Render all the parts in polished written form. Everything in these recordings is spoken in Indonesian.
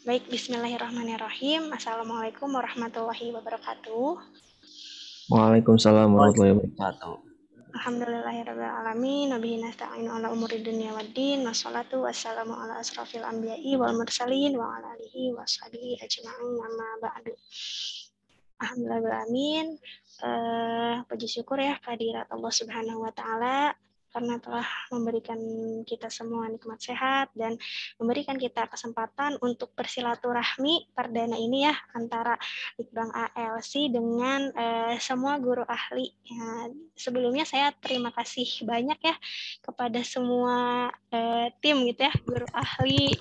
Baik, bismillahirrahmanirrahim. Assalamualaikum warahmatullahi wabarakatuh. Waalaikumsalam warahmatullahi wabarakatuh. Alhamdulillahirrahmanirrahim. Nabi nasta'inu ala umuri dunia waddin. Wassalatu wassalamu ala asrafil anbiya'i wal mursalin wa ala alihi wa sahbihi ajma'in amma ba'du. Alhamdulillahirrahmanirrahim. Puji syukur ya kehadirat Allah Subhanahu wa taala karena telah memberikan kita semua nikmat sehat dan memberikan kita kesempatan untuk bersilaturahmi perdana ini ya antara Litbang ALC dengan semua guru ahli. Ya, sebelumnya saya terima kasih banyak ya kepada semua tim gitu ya, guru ahli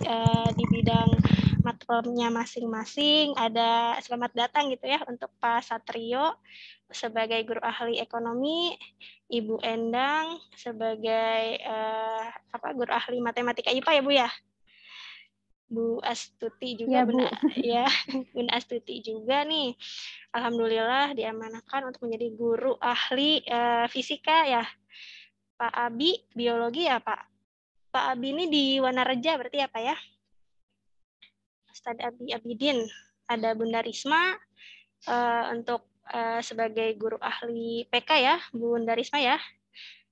di bidang matkulnya masing-masing. Ada selamat datang gitu ya untuk Pak Satrio sebagai guru ahli ekonomi, Ibu Endang sebagai guru ahli matematika IPA ya Bu ya. Bu Astuti juga ya, Bu. ya, Bunda Astuti juga nih. Alhamdulillah diamanahkan untuk menjadi guru ahli fisika ya. Pak Abi biologi ya Pak. Pak Abi ini di Wanareja berarti ya Pak ya. Ustadz Abi Abidin. Ada Bunda Risma untuk sebagai guru ahli PK ya, Bunda Risma ya.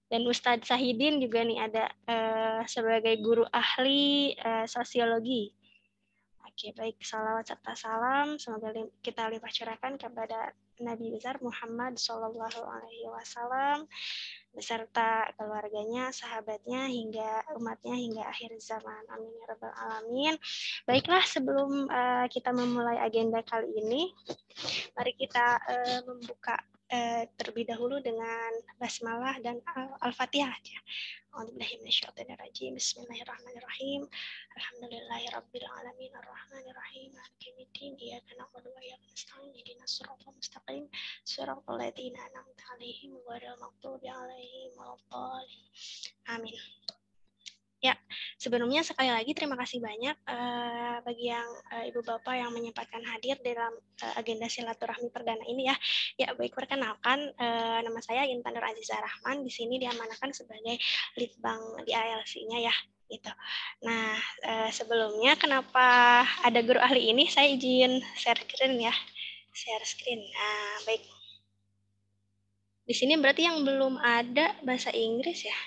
Dan Ustadz Sahidin juga nih ada sebagai guru ahli sosiologi. Oke, baik. Salawat serta salam semoga kita limpah curahkan kepada Nabi besar Muhammad Shallallahu Alaihi Wasallam beserta keluarganya, sahabatnya, hingga umatnya hingga akhir zaman. Amin ya rabbal alamin. Baiklah, sebelum kita memulai agenda kali ini, mari kita membuka terlebih dahulu dengan basmalah dan al-fatihah. Bismillahirrahmanirrahim. Alhamdulillahirabbil alamin arrahmanirrahim maliki yaumiddin iyyaka na'budu wa iyyaka nasta'in ihdinas siratal mustaqim siratal ladzina an'amta 'alaihim ghairil maghdubi 'alaihim waladdallin. Amin. Ya, sebelumnya sekali lagi terima kasih banyak bagi yang Ibu Bapak yang menyempatkan hadir dalam agenda silaturahmi perdana ini ya. Ya, baik, perkenalkan nama saya Intan Nur Azizah Rahman, di sini diamanahkan sebagai Litbang di ALC-nya ya. Gitu. Nah, sebelumnya kenapa ada guru ahli ini, saya izin share screen ya. Share screen. Nah, baik. Di sini berarti yang belum ada bahasa Inggris ya.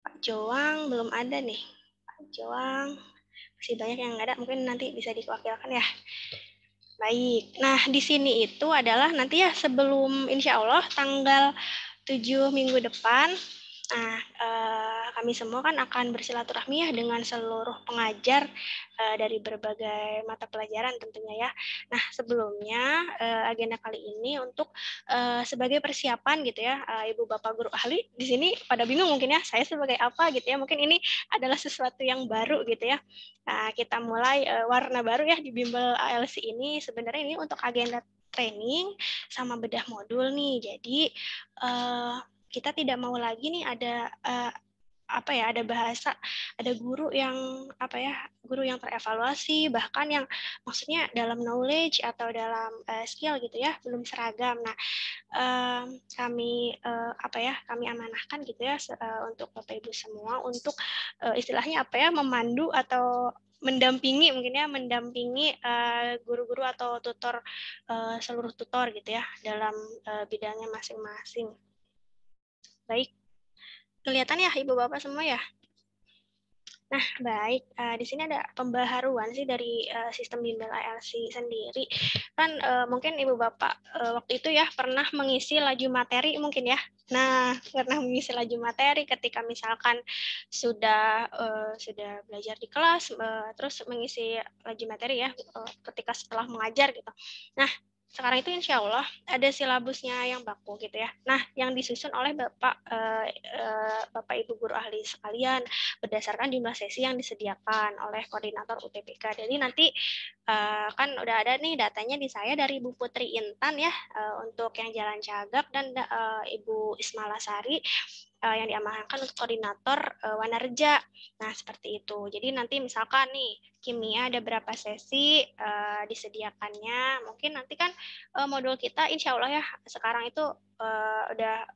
Pak Joang belum ada nih. Pak Joang masih banyak yang nggak ada, mungkin nanti bisa diwakilkan ya. Baik, nah di sini itu adalah nanti ya sebelum insya Allah tanggal 7 minggu depan, nah kami semua kan akan bersilaturahmi ya dengan seluruh pengajar dari berbagai mata pelajaran tentunya ya. Nah sebelumnya agenda kali ini untuk sebagai persiapan gitu ya, Ibu Bapak guru ahli di sini pada bingung mungkin ya saya sebagai apa gitu ya, mungkin ini adalah sesuatu yang baru gitu ya. Nah, kita mulai warna baru ya di bimbel ALC ini. Sebenarnya ini untuk agenda training sama bedah modul nih. Jadi kita tidak mau lagi nih ada ada bahasa, ada guru yang guru yang terevaluasi, bahkan yang maksudnya dalam knowledge atau dalam skill gitu ya belum seragam. Nah, kami kami amanahkan gitu ya untuk Bapak Ibu semua untuk istilahnya memandu atau mendampingi mungkin ya, mendampingi guru-guru atau tutor seluruh tutor gitu ya dalam bidangnya masing-masing. Baik, kelihatan ya Ibu Bapak semua ya? Nah, baik. Di sini ada pembaharuan sih dari sistem bimbel ALC sendiri. Kan mungkin Ibu Bapak waktu itu ya pernah mengisi laju materi mungkin ya. Nah, pernah mengisi laju materi ketika misalkan sudah belajar di kelas, terus mengisi laju materi ya ketika setelah mengajar gitu. Nah, sekarang itu insya Allah ada silabusnya yang baku gitu ya. Nah, yang disusun oleh Bapak Ibu guru ahli sekalian berdasarkan jumlah sesi yang disediakan oleh koordinator UTBK. Jadi nanti kan udah ada nih datanya di saya dari Bu Putri Intan ya untuk yang Jalan Cagak dan Ibu Ismalasari yang diamankan untuk koordinator Wanarja. Nah, seperti itu. Jadi nanti misalkan nih kimia ada berapa sesi disediakannya. Mungkin nanti kan modul kita insya Allah ya sekarang itu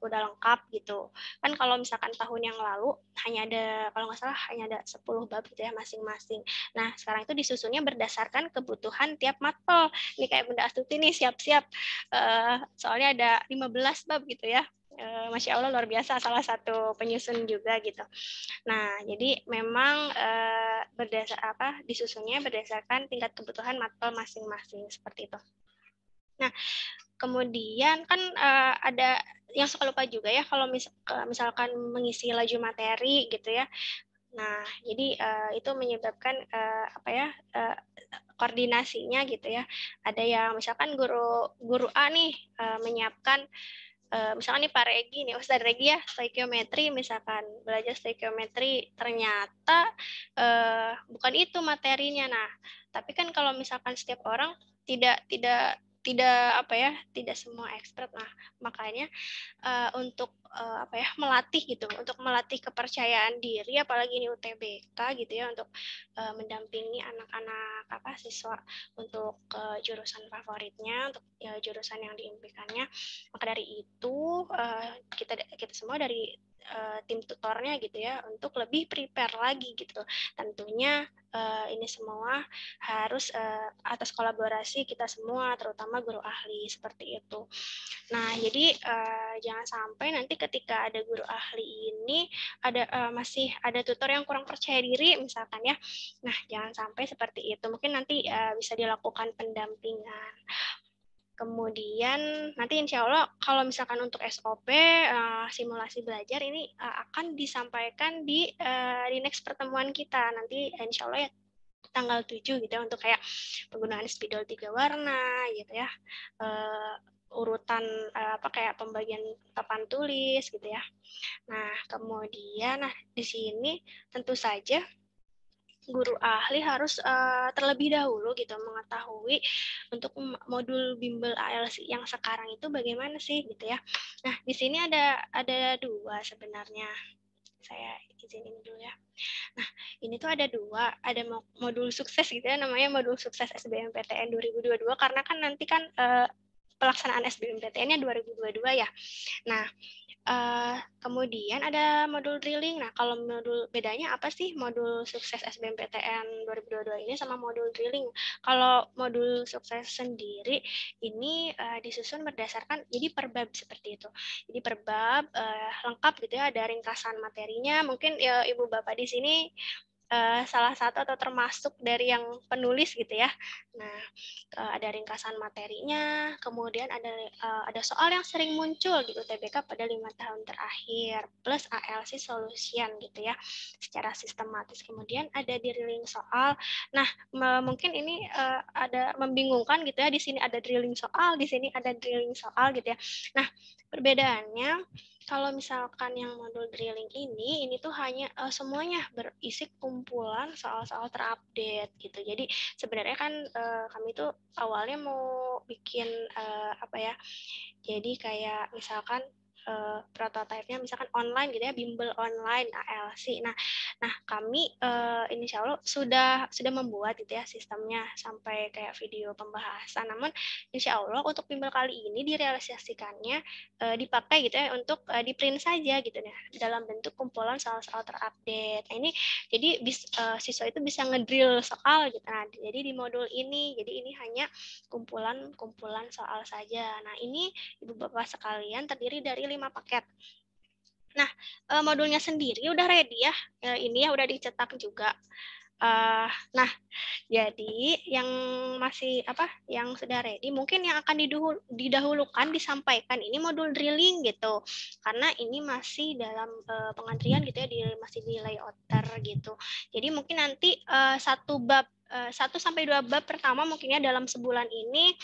udah lengkap gitu. Kan kalau misalkan tahun yang lalu hanya ada, kalau nggak salah hanya ada 10 bab gitu ya masing-masing. Nah, sekarang itu disusunnya berdasarkan kebutuhan tiap matkul. Ini kayak Bunda Astuti nih siap-siap. Soalnya ada 15 bab gitu ya. Masya Allah luar biasa, salah satu penyusun juga gitu. Nah, jadi memang disusunnya berdasarkan tingkat kebutuhan matkul masing-masing seperti itu. Nah, kemudian kan ada yang suka lupa juga ya kalau misalkan mengisi laju materi gitu ya. Nah, jadi itu menyebabkan koordinasinya gitu ya. Ada yang misalkan guru A nih menyiapkan misalkan nih Pak Regi nih, Ustadz Regi ya, stoikiometri misalkan belajar stoikiometri, ternyata bukan itu materinya. Nah, tapi kan kalau misalkan setiap orang tidak semua expert. Nah, makanya untuk melatih gitu, untuk melatih kepercayaan diri, apalagi ini UTBK gitu ya, untuk mendampingi anak-anak siswa untuk jurusan favoritnya, untuk jurusan yang diimpikannya. Maka dari itu kita semua dari tim tutornya gitu ya, untuk lebih prepare lagi gitu. Tentunya ini semua harus atas kolaborasi kita semua, terutama guru ahli seperti itu. Nah, jadi jangan sampai nanti ketika ada guru ahli ini masih ada tutor yang kurang percaya diri misalkan ya. Nah, jangan sampai seperti itu. Mungkin nanti bisa dilakukan pendampingan. Kemudian nanti insya Allah kalau misalkan untuk SOP simulasi belajar ini akan disampaikan di next pertemuan kita nanti insya Allah ya tanggal 7 gitu ya, untuk kayak penggunaan spidol 3 warna gitu ya, urutan kayak pembagian papan tulis gitu ya. Nah, kemudian di sini tentu saja guru ahli harus terlebih dahulu gitu mengetahui untuk modul bimbel ALC yang sekarang itu bagaimana sih gitu ya. Nah, di sini ada dua sebenarnya. Saya izin ini dulu ya. Nah, ini tuh ada dua, ada modul sukses gitu ya, namanya modul sukses SBMPTN 2022, karena kan nanti kan pelaksanaan SBMPTN-nya 2022 ya. Nah, kemudian ada modul drilling. Nah, kalau modul bedanya apa sih modul sukses SBMPTN 2022 ini sama modul drilling? Kalau modul sukses sendiri ini disusun berdasarkan jadi per bab seperti itu. Jadi per bab lengkap gitu ya, ada ringkasan materinya. Mungkin ya Ibu Bapak di sini salah satu atau termasuk dari yang penulis gitu ya. Nah, ada ringkasan materinya, kemudian ada soal yang sering muncul di UTBK pada 5 tahun terakhir, plus ALC solution gitu ya, secara sistematis. Kemudian ada drilling soal. Nah, mungkin ini ada membingungkan gitu ya, di sini ada drilling soal, di sini ada drilling soal gitu ya. Nah, perbedaannya kalau misalkan yang modul drilling ini tuh hanya semuanya berisi kumpulan soal-soal terupdate gitu. Jadi sebenarnya kan kami tuh awalnya mau bikin jadi kayak misalkan prototipenya misalkan online gitu ya, bimbel online ALC. Nah kami insya Allah sudah membuat gitu ya sistemnya sampai kayak video pembahasan. Namun insya Allah untuk bimbel kali ini direalisasikannya dipakai gitu ya untuk di print saja gitu ya, dalam bentuk kumpulan soal-soal terupdate. Nah, ini jadi siswa itu bisa ngedrill soal gitu. Nah, jadi di modul ini jadi ini hanya kumpulan soal saja. Nah, ini Ibu Bapak sekalian terdiri dari 5 paket. Nah, modulnya sendiri udah ready ya. Ini ya udah dicetak juga. Nah, jadi yang masih yang sudah ready mungkin yang akan didahulukan disampaikan ini modul drilling gitu, karena ini masih dalam pengantrian gitu ya, masih di layouter gitu. Jadi mungkin nanti 1 sampai 2 bab pertama mungkinnya dalam sebulan ini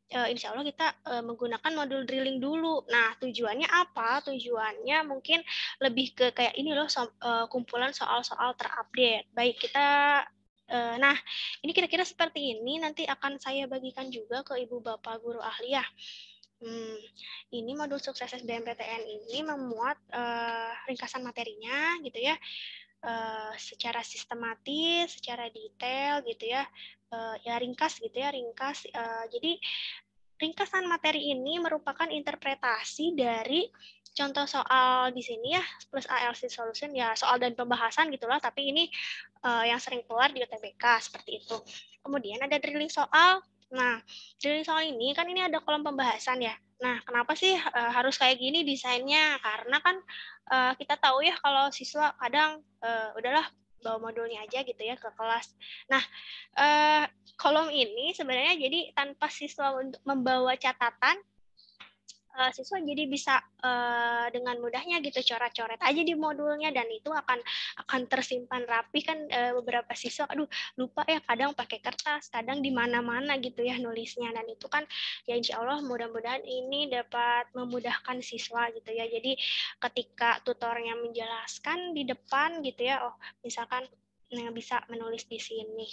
insya Allah kita menggunakan modul drilling dulu. Nah, tujuannya apa? Tujuannya mungkin lebih ke kayak ini loh, kumpulan soal-soal terupdate. Baik, kita nah, ini kira-kira seperti ini nanti akan saya bagikan juga ke Ibu Bapak guru ahli ya. Ini modul sukses SBMPTN ini memuat ringkasan materinya gitu ya, secara sistematis, secara detail gitu ya, ya ringkas gitu ya, ringkas. Jadi ringkasan materi ini merupakan interpretasi dari contoh soal di sini ya, plus ALC solution ya, soal dan pembahasan gitulah, tapi ini yang sering keluar di UTBK seperti itu. Kemudian ada drilling soal. Nah, drilling soal ini kan ini ada kolom pembahasan ya. Nah, kenapa sih harus kayak gini desainnya? Karena kan kita tahu ya kalau siswa kadang udahlah bawa modulnya aja gitu ya ke kelas. Nah, kolom ini sebenarnya jadi tanpa siswa untuk membawa catatan, siswa jadi bisa dengan mudahnya gitu coret-coret aja di modulnya, dan itu akan tersimpan rapi kan. Beberapa siswa aduh lupa ya, kadang pakai kertas, kadang di mana-mana gitu ya nulisnya, dan itu kan ya insya Allah mudah-mudahan ini dapat memudahkan siswa gitu ya. Jadi ketika tutornya menjelaskan di depan gitu ya, oh misalkan bisa menulis di sini.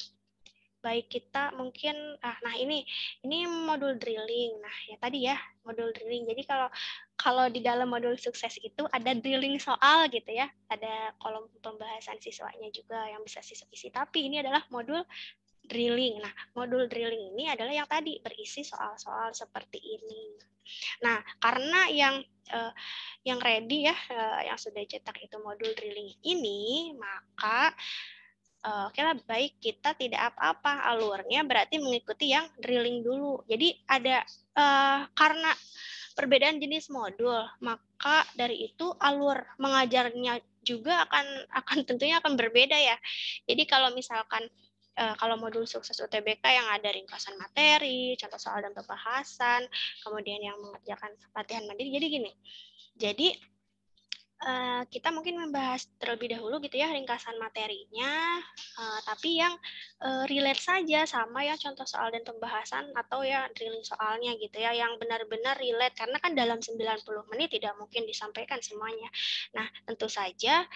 Baik, kita mungkin nah ini modul drilling. Nah, ya tadi ya, modul drilling. Jadi kalau di dalam modul sukses itu ada drilling soal gitu ya. Ada kolom pembahasan siswanya juga yang bisa siswa isi. Tapi ini adalah modul drilling. Nah, modul drilling ini adalah yang tadi berisi soal-soal seperti ini. Nah, karena yang ready ya, yang sudah cetak itu modul drilling ini, maka oke lah, baik, kita tidak apa-apa, alurnya berarti mengikuti yang drilling dulu. Jadi ada karena perbedaan jenis modul, maka dari itu alur mengajarnya juga akan tentunya akan berbeda ya. Jadi kalau misalkan kalau modul sukses UTBK yang ada ringkasan materi, contoh soal dan pembahasan, kemudian yang mengerjakan latihan mandiri. Jadi gini. Jadi kita mungkin membahas terlebih dahulu gitu ya ringkasan materinya, tapi yang relate saja sama ya contoh soal dan pembahasan atau ya drilling soalnya gitu ya, yang benar-benar relate, karena kan dalam 90 menit tidak mungkin disampaikan semuanya. Nah, tentu saja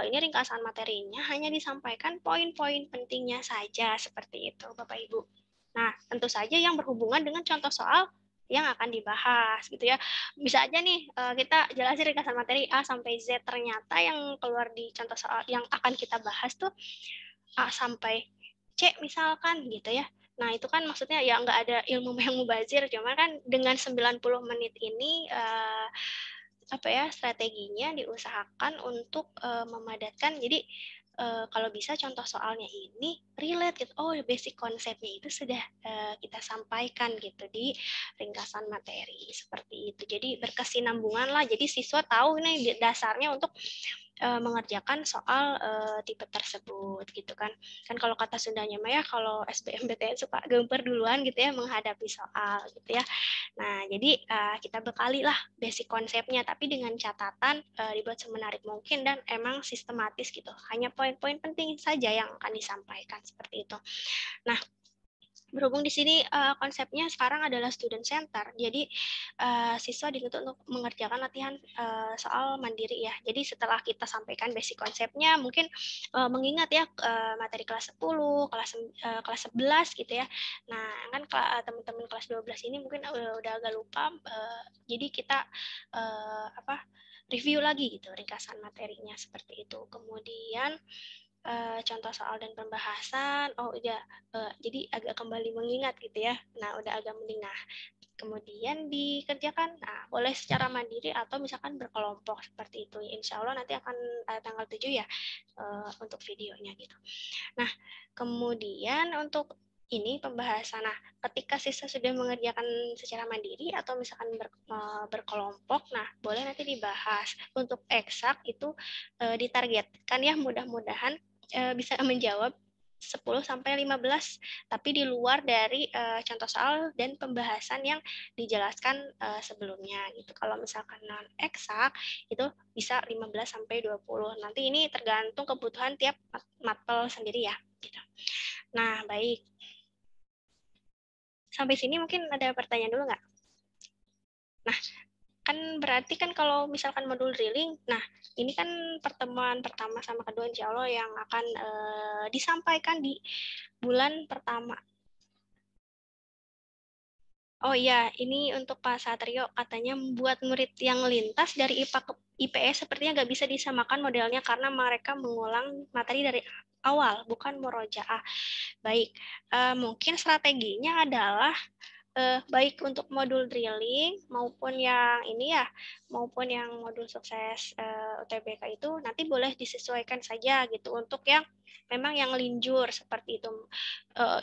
ini ringkasan materinya hanya disampaikan poin-poin pentingnya saja seperti itu Bapak Ibu. Nah, tentu saja yang berhubungan dengan contoh soal yang akan dibahas gitu ya. Bisa aja nih kita jelasin ringkasan materi A sampai Z, ternyata yang keluar di contoh soal yang akan kita bahas tuh A sampai C misalkan gitu ya. Nah, itu kan maksudnya ya nggak ada ilmu yang mubazir, cuma kan dengan 90 menit ini strateginya diusahakan untuk memadatkan. Jadi kalau bisa contoh soalnya ini relate gitu. Oh, basic konsepnya itu sudah kita sampaikan gitu di ringkasan materi seperti itu. Jadi berkesinambungan lah. Jadi siswa tahu nih dasarnya untuk mengerjakan soal tipe tersebut gitu kan. Kan kalau kata Sundanya Maya, kalau SBMPTN suka gemper duluan gitu ya menghadapi soal gitu ya. Nah, jadi kita bekali lah basic konsepnya, tapi dengan catatan dibuat semenarik mungkin dan emang sistematis gitu. Hanya poin-poin penting saja yang akan disampaikan seperti itu. Nah, berhubung di sini konsepnya sekarang adalah student center, jadi siswa dituntut untuk mengerjakan latihan soal mandiri ya. Jadi setelah kita sampaikan basic konsepnya, mungkin mengingat ya materi kelas 10, kelas 11 gitu ya. Nah, kan teman-teman kelas 12 ini mungkin udah agak lupa, jadi kita review lagi gitu ringkasan materinya seperti itu. Kemudian contoh soal dan pembahasan, jadi agak kembali mengingat gitu ya. Nah, udah agak mending. Nah, kemudian dikerjakan, boleh secara mandiri atau misalkan berkelompok seperti itu. Insya Allah nanti akan tanggal 7 ya untuk videonya gitu. Nah, kemudian untuk ini pembahasan. Nah, ketika siswa sudah mengerjakan secara mandiri atau misalkan berkelompok, nah boleh nanti dibahas. Untuk eksak itu ditargetkan ya, mudah-mudahan bisa menjawab 10 sampai 15, tapi di luar dari contoh soal dan pembahasan yang dijelaskan sebelumnya gitu. Kalau misalkan non eksak itu bisa 15 sampai 20. Nanti ini tergantung kebutuhan tiap matkul sendiri ya gitu. Nah, baik. Sampai sini mungkin ada pertanyaan dulu nggak? Nah, kan berarti kan kalau misalkan modul drilling, nah ini kan pertemuan pertama sama kedua insya Allah yang akan disampaikan di bulan pertama Oh iya, ini untuk Pak Satrio katanya membuat murid yang lintas dari IPA ke IPS sepertinya nggak bisa disamakan modelnya karena mereka mengulang materi dari awal, bukan murojaah. Baik, mungkin strateginya adalah baik untuk modul drilling maupun yang ini ya, maupun yang modul sukses UTBK itu nanti boleh disesuaikan saja gitu untuk yang memang yang linjur seperti itu.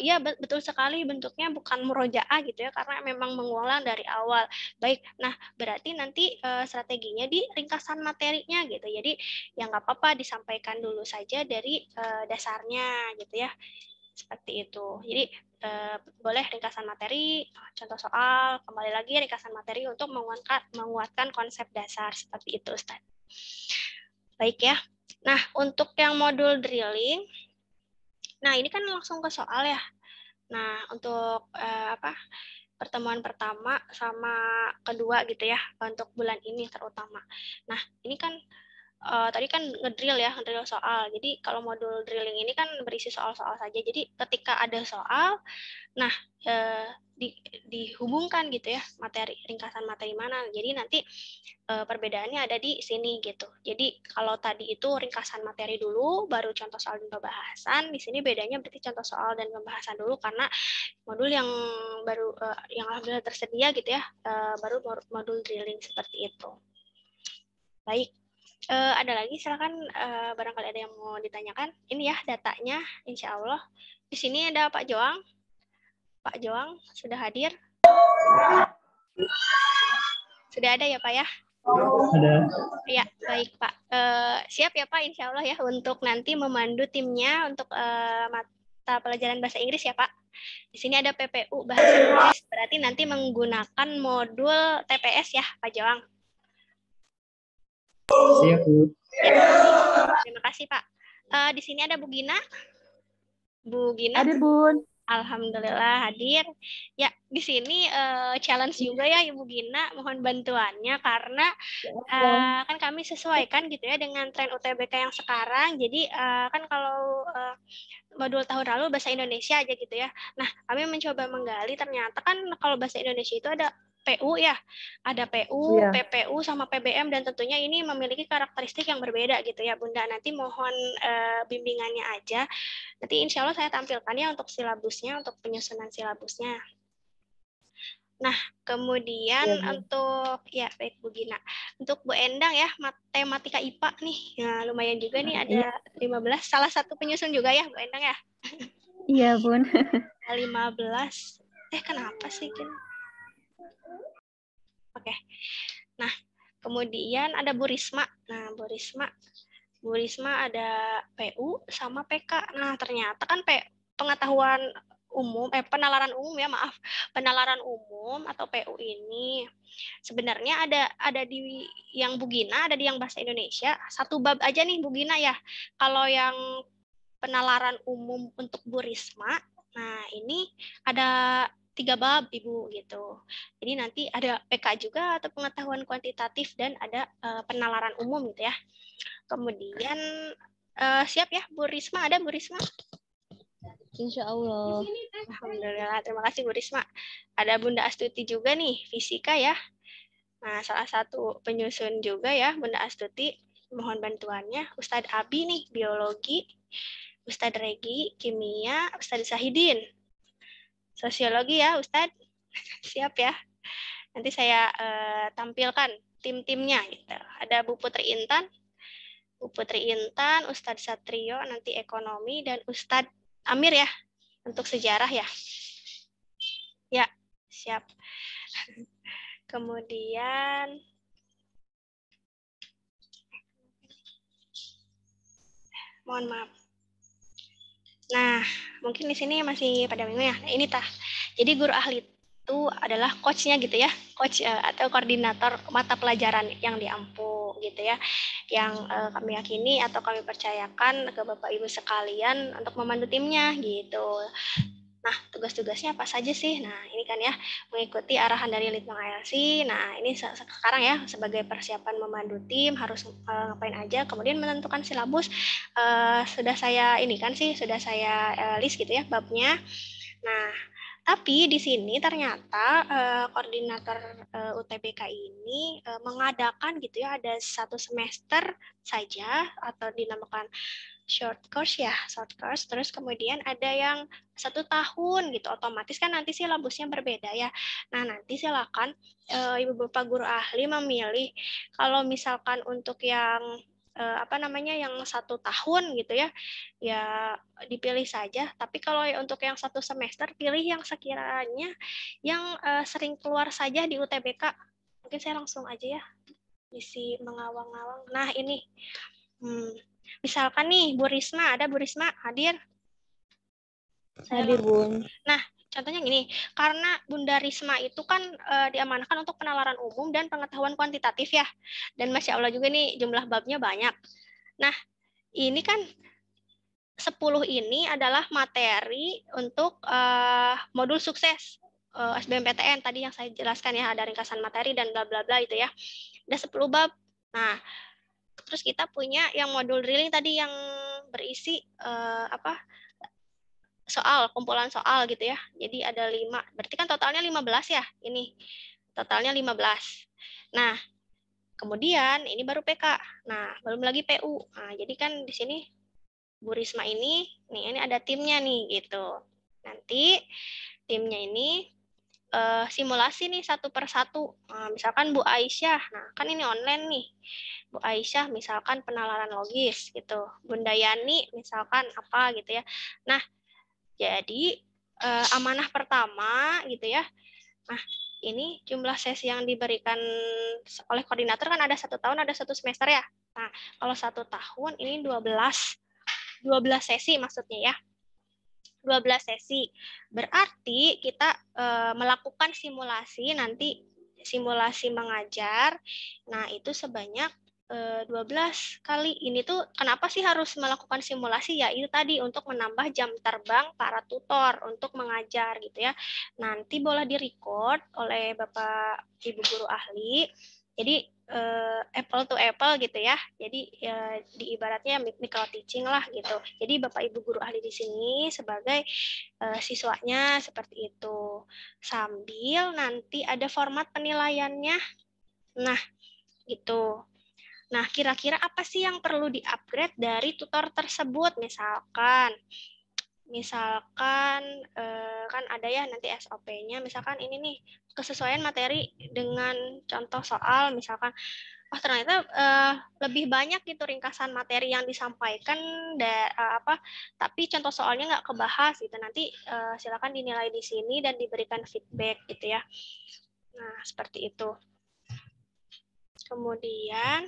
Ya betul sekali bentuknya bukan murojaah gitu ya karena memang mengulang dari awal. Baik, nah berarti nanti strateginya di ringkasan materinya gitu. Jadi ya nggak apa-apa disampaikan dulu saja dari dasarnya gitu ya. Seperti itu. Jadi boleh ringkasan materi, contoh soal, kembali lagi ringkasan materi untuk menguatkan konsep dasar seperti itu, Ustaz. Baik ya. Nah, untuk yang modul drilling, nah ini kan langsung ke soal ya. Nah, untuk pertemuan pertama sama kedua gitu ya, untuk bulan ini terutama. Nah, ini kan tadi kan ngedrill soal. Jadi kalau modul drilling ini kan berisi soal-soal saja. Jadi ketika ada soal, nah dihubungkan gitu ya ringkasan materi mana. Jadi nanti perbedaannya ada di sini gitu. Jadi kalau tadi itu ringkasan materi dulu, baru contoh soal dan pembahasan. Di sini bedanya berarti contoh soal dan pembahasan dulu karena modul yang baru yang alhamdulillah tersedia gitu ya, baru modul drilling seperti itu. Baik. Ada lagi silakan barangkali ada yang mau ditanyakan. Ini ya datanya, insya Allah. Di sini ada Pak Joang. Pak Joang sudah hadir. Sudah ada ya Pak ya? Ada. Ya baik Pak. Siap ya Pak insya Allah ya untuk nanti memandu timnya untuk mata pelajaran bahasa Inggris ya Pak. Di sini ada PPU bahasa Inggris. Berarti nanti menggunakan modul TPS ya Pak Joang. Siap, Bu. Ya. Terima kasih Pak. Di sini ada Bu Gina. Bu Gina. Hadir, Bun. Alhamdulillah hadir. Ya, di sini challenge juga ya Ibu Gina, mohon bantuannya karena kan kami sesuaikan gitu ya dengan tren UTBK yang sekarang. Jadi kan kalau modul tahun lalu bahasa Indonesia aja gitu ya. Nah, kami mencoba menggali ternyata kan kalau bahasa Indonesia itu ada PU ya, ada PU, Iya. PPU sama PBM dan tentunya ini memiliki karakteristik yang berbeda gitu ya Bunda. Nanti mohon bimbingannya aja. Nanti insya Allah saya tampilkan ya untuk silabusnya, untuk penyusunan silabusnya. Nah, kemudian untuk ya baik Bu Gina. Untuk Bu Endang ya, matematika IPA nih. Nah, lumayan juga nih ada 15. Salah satu penyusun juga ya Bu Endang ya? Iya, Bun. 15. Kenapa sih, Gin? Oke. Nah, kemudian ada Bu Risma. Nah, Bu Risma ada PU sama PK. Nah, ternyata kan pengetahuan umum, penalaran umum ya, maaf. Penalaran umum atau PU ini sebenarnya ada di yang Bu Gina, ada di yang bahasa Indonesia. Satu bab aja nih Bu Gina ya. Kalau yang penalaran umum untuk Bu Risma, nah ini ada 3 bab Ibu gitu. Jadi nanti ada PK juga atau pengetahuan kuantitatif dan ada penalaran umum gitu ya. Kemudian siap ya Bu Risma, ada Bu Risma? Insya Allah. Alhamdulillah, terima kasih Bu Risma. Ada Bunda Astuti juga nih, fisika ya. Nah, salah satu penyusun juga ya Bunda Astuti. Mohon bantuannya. Ustadz Abi nih, biologi. Ustadz Regi, kimia. Ustadz Sahidin, sosiologi ya Ustadz. Siap ya. Nanti saya tampilkan tim-timnya. Gitu. Ada Bu Putri Intan, Ustadz Satrio, nanti ekonomi, dan Ustadz Amir ya, untuk sejarah ya. Ya, siap. Kemudian mohon maaf. Nah, mungkin di sini masih pada bingung ya. Ini tah. Jadi guru ahli itu adalah coach-nya gitu ya. Coach atau koordinator mata pelajaran yang diampu gitu ya. Yang kami yakini atau kami percayakan ke Bapak Ibu sekalian untuk memandu timnya gitu. Nah, tugas-tugasnya apa saja sih? Nah, ini kan ya, mengikuti arahan dari Litbang ALC. Nah, ini sekarang ya, sebagai persiapan memandu tim, harus ngapain aja. Kemudian menentukan silabus, sudah saya list gitu ya, babnya. Nah, Tapi di sini ternyata koordinator UTBK ini mengadakan gitu ya, ada 1 semester saja atau dinamakan short course ya, short course. Terus kemudian ada yang 1 tahun gitu, otomatis kan nanti silabusnya berbeda ya. Nah nanti silakan Ibu Bapak guru ahli memilih kalau misalkan untuk yang yang 1 tahun gitu ya, ya dipilih saja. Tapi kalau untuk yang 1 semester, pilih yang sekiranya yang sering keluar saja di UTBK. Mungkin saya langsung aja ya, isi mengawang-awang. Nah ini, misalkan nih Bu Risma, ada Bu Risma hadir? Hadir, Bun. Nah, contohnya gini, karena Bunda Risma itu kan diamanahkan untuk penalaran umum dan pengetahuan kuantitatif ya. Dan Masya Allah juga nih jumlah babnya banyak. Nah, ini kan 10 ini adalah materi untuk modul sukses SBMPTN tadi yang saya jelaskan ya, ada ringkasan materi dan bla bla bla itu ya. Ada 10 bab. Nah, terus kita punya yang modul drilling tadi yang berisi soal, kumpulan soal gitu ya. Jadi ada 5. Berarti kan totalnya 15 ya. Ini totalnya 15. Nah, kemudian ini baru PK. Nah, belum lagi PU. Nah, jadi kan di sini Bu Risma ini ada timnya nih gitu. Nanti timnya ini simulasi nih 1 per 1. Nah, misalkan Bu Aisyah, nah kan ini online nih. Bu Aisyah misalkan penalaran logis gitu. Bunda Yani misalkan apa gitu ya. Nah, jadi amanah pertama gitu ya. Nah, ini jumlah sesi yang diberikan oleh koordinator kan ada 1 tahun, ada 1 semester ya. Nah, kalau 1 tahun ini 12 sesi maksudnya ya. 12 sesi. Berarti kita melakukan simulasi nanti, simulasi mengajar. Nah, itu sebanyak 12 kali. Ini tuh kenapa sih harus melakukan simulasi? Ya itu tadi untuk menambah jam terbang para tutor untuk mengajar gitu ya. Nanti boleh direcord oleh Bapak Ibu guru ahli. Jadi apple to apple gitu ya. Jadi di ibaratnya micro teaching lah gitu. Jadi Bapak Ibu guru ahli di sini sebagai siswanya seperti itu. Sambil nanti ada format penilaiannya. Nah, gitu. Nah, kira-kira apa sih yang perlu di-upgrade dari tutor tersebut? Misalkan kan ada ya nanti SOP-nya, misalkan ini nih kesesuaian materi dengan contoh soal, misalkan ternyata lebih banyak gitu ringkasan materi yang disampaikan tapi contoh soalnya nggak kebahas gitu. Nanti silakan dinilai di sini dan diberikan feedback gitu ya. Nah, seperti itu. Kemudian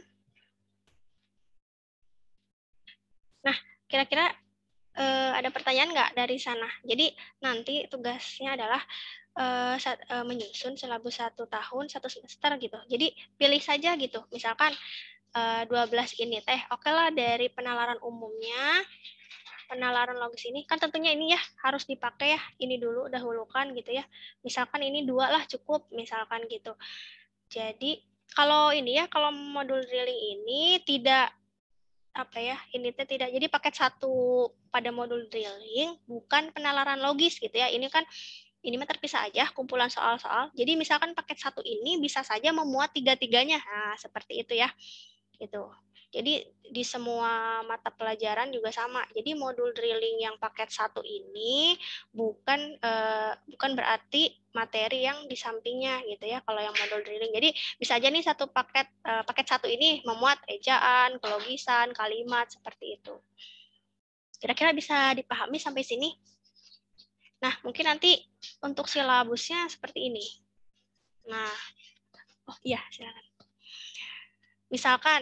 kira-kira ada pertanyaan nggak dari sana? Jadi nanti tugasnya adalah menyusun silabus 1 tahun 1 semester gitu. Jadi pilih saja gitu. Misalkan 12 ini teh, oke lah dari penalaran umumnya, penalaran logis ini kan tentunya ini ya harus dipakai ya. Ini dulu dahulukan gitu ya. Misalkan ini 2 lah cukup misalkan gitu. Jadi kalau ini ya, kalau modul drilling ini tidak ini tidak jadi paket 1 pada modul drilling, bukan penalaran logis gitu ya. Ini kan ini mah terpisah aja kumpulan soal-soal. Jadi misalkan paket 1 ini bisa saja memuat 3-3-nya. Nah, seperti itu ya. Gitu. Jadi di semua mata pelajaran juga sama. Jadi modul drilling yang paket 1 ini bukan berarti materi yang di sampingnya gitu ya kalau yang modul drilling. Jadi bisa aja nih satu paket 1 ini memuat ejaan, kelogisan, kalimat seperti itu. Kira-kira bisa dipahami sampai sini? Nah, mungkin nanti untuk silabusnya seperti ini. Nah, iya silakan. Misalkan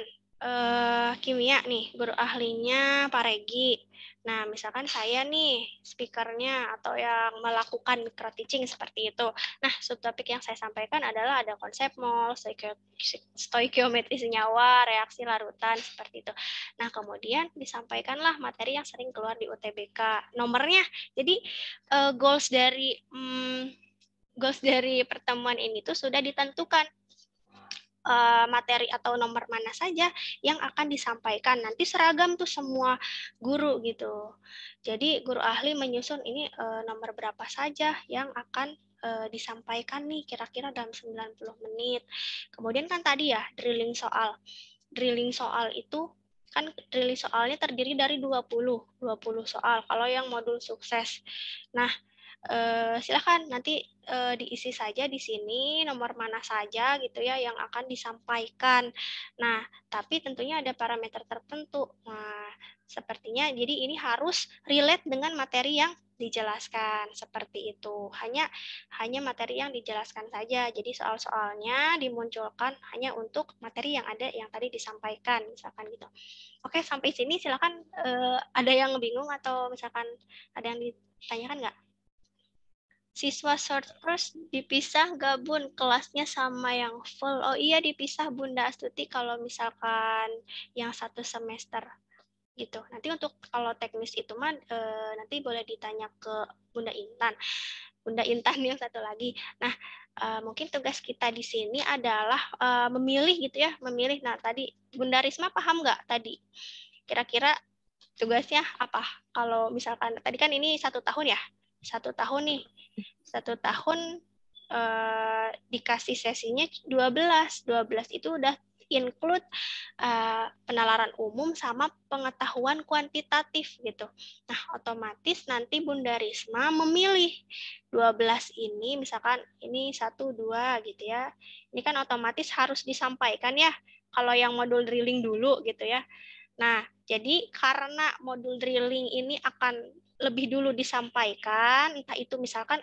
kimia nih, guru ahlinya Pak Regi. Nah, misalkan saya nih speakernya atau yang melakukan micro teaching seperti itu. Nah, subtopik yang saya sampaikan adalah ada konsep mol, stoikiometri senyawa, reaksi larutan seperti itu. Nah, kemudian disampaikanlah materi yang sering keluar di UTBK. Nomornya, jadi goals dari pertemuan ini tuh sudah ditentukan. materi atau nomor mana saja yang akan disampaikan. Nanti seragam tuh semua guru gitu. Jadi guru ahli menyusun ini nomor berapa saja yang akan disampaikan nih kira-kira dalam 90 menit. Kemudian kan tadi ya drilling soal. Drilling soal itu kan drilling soalnya terdiri dari 20 soal kalau yang modul sukses. Nah, silakan nanti diisi saja di sini nomor mana saja gitu ya yang akan disampaikan. Nah, tapi tentunya ada parameter tertentu. Nah, sepertinya jadi ini harus relate dengan materi yang dijelaskan seperti itu. Hanya materi yang dijelaskan saja. Jadi soal-soalnya dimunculkan hanya untuk materi yang ada yang tadi disampaikan misalkan gitu. Oke, sampai sini silakan ada yang bingung atau misalkan ada yang ditanyakan nggak? Siswa short course dipisah gabun kelasnya sama yang full. Oh iya dipisah Bunda Astuti kalau misalkan yang 1 semester gitu. Nanti untuk kalau teknis itu mah nanti boleh ditanya ke Bunda Intan. Bunda Intan yang satu lagi. Nah, mungkin tugas kita di sini adalah memilih gitu ya, memilih. Nah, tadi Bunda Risma paham nggak tadi? Kira-kira tugasnya apa? Kalau misalkan tadi kan ini 1 tahun ya, 1 tahun nih. 1 tahun dikasih sesinya 12 itu udah include penalaran umum sama pengetahuan kuantitatif gitu. Nah, otomatis nanti Bunda Risma memilih 12 ini, misalkan ini 1, 2 gitu ya. Ini kan otomatis harus disampaikan ya, kalau yang modul drilling dulu gitu ya. Nah, jadi karena modul drilling ini akan lebih dulu disampaikan, entah itu misalkan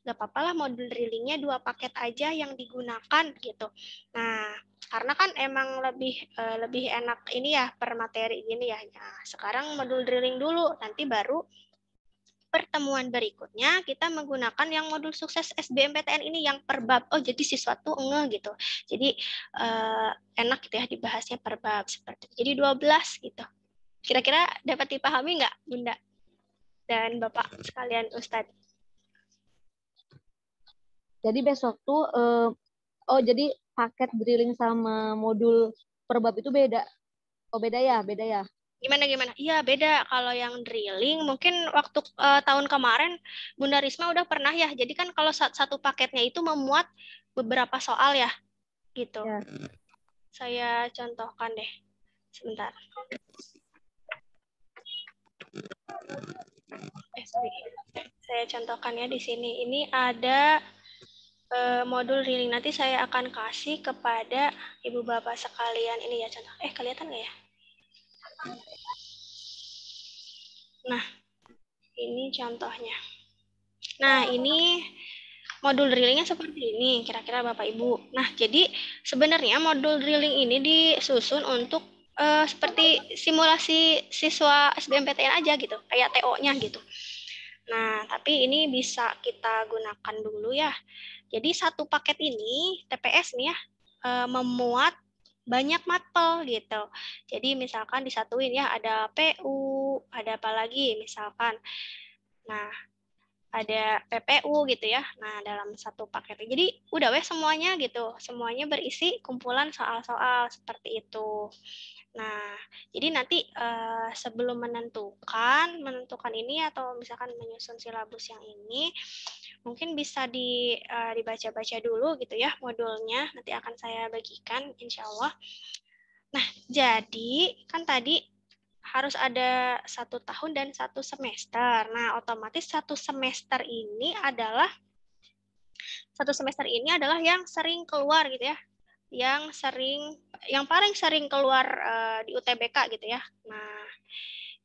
nggak apa-apa lah modul drillingnya 2 paket aja yang digunakan gitu. Nah, karena kan emang lebih enak ini ya per materi gini ya. Nah, sekarang modul drilling dulu, nanti baru pertemuan berikutnya kita menggunakan yang modul sukses SBMPTN ini yang per bab. Oh, jadi siswa tuh gitu. Jadi enak gitu ya dibahasnya per bab seperti itu. Jadi 12 gitu. Kira-kira dapat dipahami nggak Bunda dan Bapak sekalian Ustadz? Jadi besok tuh, jadi paket drilling sama modul per bab itu beda. Oh beda ya. Gimana? Iya beda. Kalau yang drilling mungkin waktu tahun kemarin Bunda Risma udah pernah ya. Jadi kan kalau satu paketnya itu memuat beberapa soal ya, gitu. Ya. Saya contohkan deh, sebentar. Saya contohkan ya di sini. Ini ada modul drilling. Nanti saya akan kasih kepada ibu bapak sekalian. Ini ya contoh. Kelihatan nggak ya? Nah, ini contohnya. Nah, ini modul drillingnya seperti ini, kira-kira Bapak Ibu. Nah, jadi sebenarnya modul drilling ini disusun untuk seperti simulasi siswa SBMPTN aja gitu, kayak TO-nya gitu. Nah, tapi ini bisa kita gunakan dulu ya. Jadi satu paket ini, TPS nih ya, memuat banyak matkul gitu. Jadi misalkan disatuin ya, ada PU, ada apa lagi misalkan. Nah, ada PPU gitu ya. Nah, dalam satu paket. Jadi udah semuanya gitu. Semuanya berisi kumpulan soal-soal seperti itu. Nah, jadi nanti sebelum menentukan ini atau misalkan menyusun silabus yang ini, mungkin bisa dibaca-baca dulu gitu ya modulnya. Nanti akan saya bagikan insya Allah. Nah, jadi kan tadi harus ada 1 tahun dan 1 semester. Nah, otomatis 1 semester ini adalah yang sering keluar gitu ya. Yang paling sering keluar di UTBK gitu ya. Nah,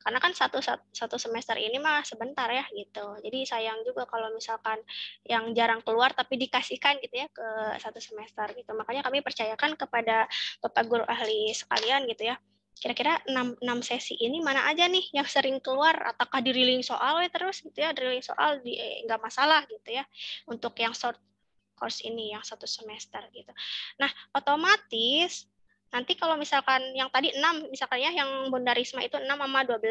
karena kan satu semester ini mah sebentar ya gitu. Jadi sayang juga kalau misalkan yang jarang keluar tapi dikasihkan gitu ya ke 1 semester gitu. Makanya kami percayakan kepada Bapak guru ahli sekalian gitu ya. Kira-kira 6 sesi ini mana aja nih yang sering keluar, ataukah di drilling soal terus gitu ya, drilling soal nggak masalah gitu ya untuk yang short course ini yang 1 semester gitu. Nah, otomatis nanti kalau misalkan yang tadi 6 misalkan ya yang Bunda Risma itu 6 sama 12.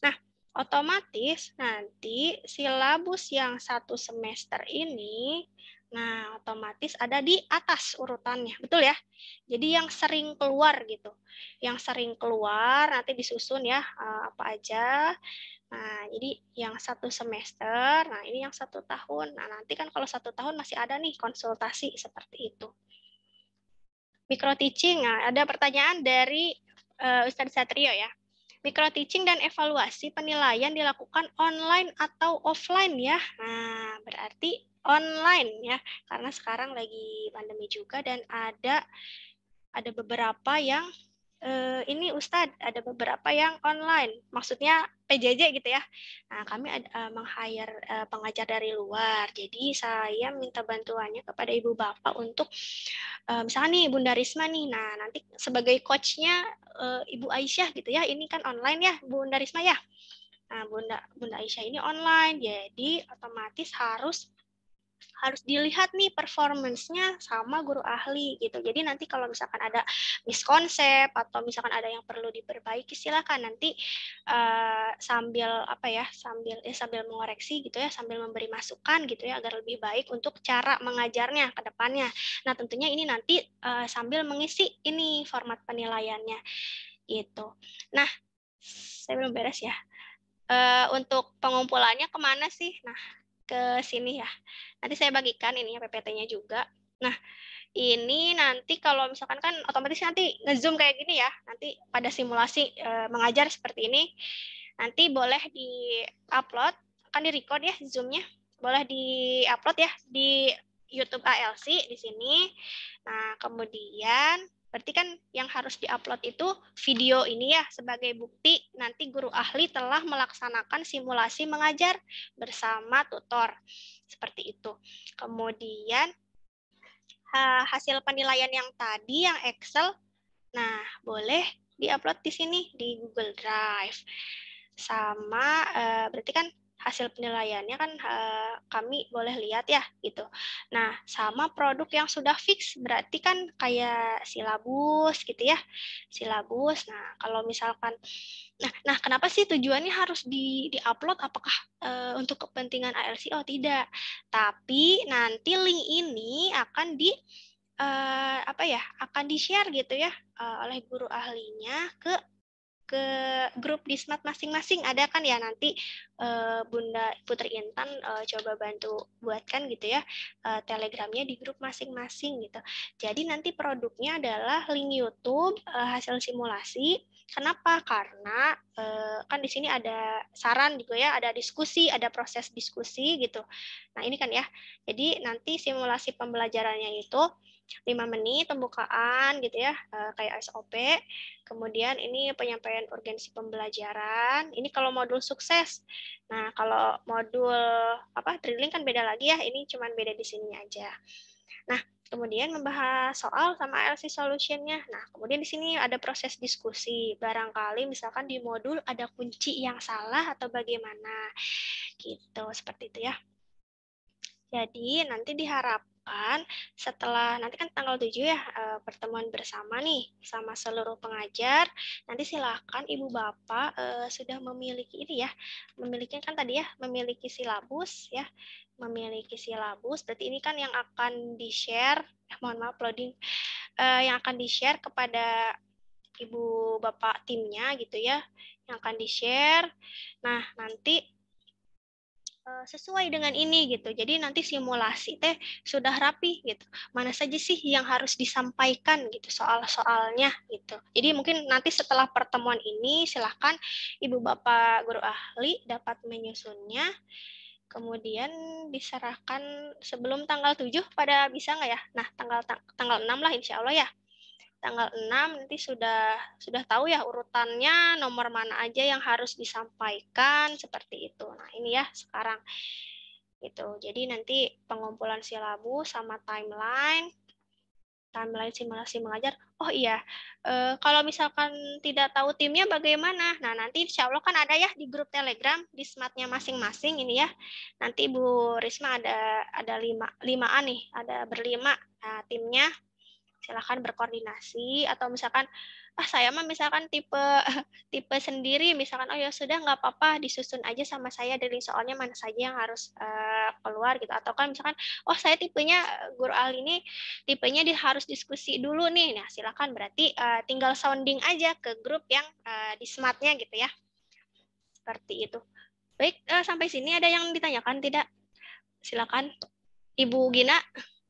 Nah, otomatis nanti silabus yang 1 semester ini Nah, otomatis ada di atas urutannya, betul ya? Jadi yang sering keluar gitu. Yang sering keluar nanti disusun ya, apa aja. Nah, jadi yang 1 semester, nah ini yang 1 tahun. Nah, nanti kan kalau 1 tahun masih ada nih konsultasi seperti itu. Micro teaching, nah, ada pertanyaan dari Ustadz Satrio ya. Micro teaching dan evaluasi penilaian dilakukan online atau offline ya. Nah, berarti online ya, karena sekarang lagi pandemi juga dan ada beberapa yang ini Ustadz, ada beberapa yang online, maksudnya PJJ gitu ya. Nah, kami meng-hire pengajar dari luar, jadi saya minta bantuannya kepada ibu bapak untuk misalnya nih Bunda Risma nih, nah nanti sebagai coachnya Ibu Aisyah gitu ya, ini kan online ya Bunda Risma ya. Nah, Bunda Aisyah ini online, jadi otomatis harus dilihat nih performance-nya sama guru ahli gitu. Jadi nanti kalau misalkan ada miskonsep atau misalkan ada yang perlu diperbaiki, silakan nanti sambil sambil mengoreksi gitu ya, sambil memberi masukan gitu ya agar lebih baik untuk cara mengajarnya ke depannya. Nah, tentunya ini nanti sambil mengisi ini format penilaiannya gitu. Nah, saya belum beres ya. Untuk pengumpulannya kemana sih? Nah, ke sini ya. Nanti saya bagikan ini PPT-nya juga. Nah, ini nanti kalau misalkan kan otomatis nanti nge-zoom kayak gini ya. Nanti pada simulasi mengajar seperti ini. Nanti boleh di-upload, akan di-record ya Zoom-nya. Boleh di-upload ya di YouTube ALC di sini. Nah, kemudian berarti kan yang harus diupload itu video ini ya sebagai bukti nanti guru ahli telah melaksanakan simulasi mengajar bersama tutor. Seperti itu. Kemudian hasil penilaian yang tadi yang Excel, nah boleh diupload di sini di Google Drive. Sama berarti kan hasil penilaiannya kan kami boleh lihat ya gitu. Nah, sama produk yang sudah fix berarti kan kayak silabus gitu ya. Silabus. Nah, kalau misalkan nah kenapa sih tujuannya harus di-upload? Apakah untuk kepentingan ALC? Oh, tidak. Tapi nanti link ini akan akan di-share gitu ya oleh guru ahlinya ke grup Dismat masing-masing. Ada kan ya nanti Bunda Putri Intan coba bantu buatkan gitu ya telegramnya di grup masing-masing gitu. Jadi nanti produknya adalah link YouTube hasil simulasi. Kenapa? Karena kan di sini ada saran juga ya, ada diskusi, ada proses diskusi gitu. Nah ini kan ya, jadi nanti simulasi pembelajarannya itu 5 menit pembukaan gitu ya, kayak SOP. Kemudian ini penyampaian urgensi pembelajaran. Ini kalau modul sukses. Nah, kalau modul drilling kan beda lagi ya. Ini cuma beda di sini aja. Nah, kemudian membahas soal sama ALC solution-nya. Nah, kemudian di sini ada proses diskusi. Barangkali misalkan di modul ada kunci yang salah atau bagaimana. Gitu, seperti itu ya. Jadi nanti diharapkan setelah nanti kan tanggal 7 ya pertemuan bersama nih sama seluruh pengajar. Nanti silakan Ibu Bapak sudah memiliki ini ya. Memiliki kan tadi ya, memiliki silabus ya. Memiliki silabus berarti ini kan yang akan di-share, mohon maaf loading. Yang akan di-share kepada Ibu Bapak timnya gitu ya. Yang akan di-share. Nah, nanti sesuai dengan ini gitu. Jadi nanti simulasi teh sudah rapi gitu. Mana saja sih yang harus disampaikan gitu soal-soalnya gitu. Jadi mungkin nanti setelah pertemuan ini silahkan Ibu Bapak guru ahli dapat menyusunnya. Kemudian diserahkan sebelum tanggal 7 pada bisa nggak ya? Nah, tanggal 6 lah insya Allah ya. Tanggal 6 nanti sudah tahu ya urutannya nomor mana aja yang harus disampaikan seperti itu. Nah, ini ya sekarang gitu. Jadi nanti pengumpulan silabus sama timeline simulasi mengajar. Oh iya, kalau misalkan tidak tahu timnya bagaimana? Nah, nanti insya Allah kan ada ya di grup Telegram, di Smartnya masing-masing ini ya. Nanti Bu Risma ada 5-an nih, ada berlima timnya. Silahkan berkoordinasi, atau misalkan saya mah misalkan tipe sendiri, misalkan oh ya sudah nggak apa-apa disusun aja sama saya dari soalnya mana saja yang harus keluar gitu, atau kan misalkan oh saya tipenya guru ahli ini tipenya harus diskusi dulu nih. Nah silakan berarti tinggal sounding aja ke grup yang di smartnya gitu ya, seperti itu. Baik, sampai sini ada yang ditanyakan tidak? Silakan Ibu Gina,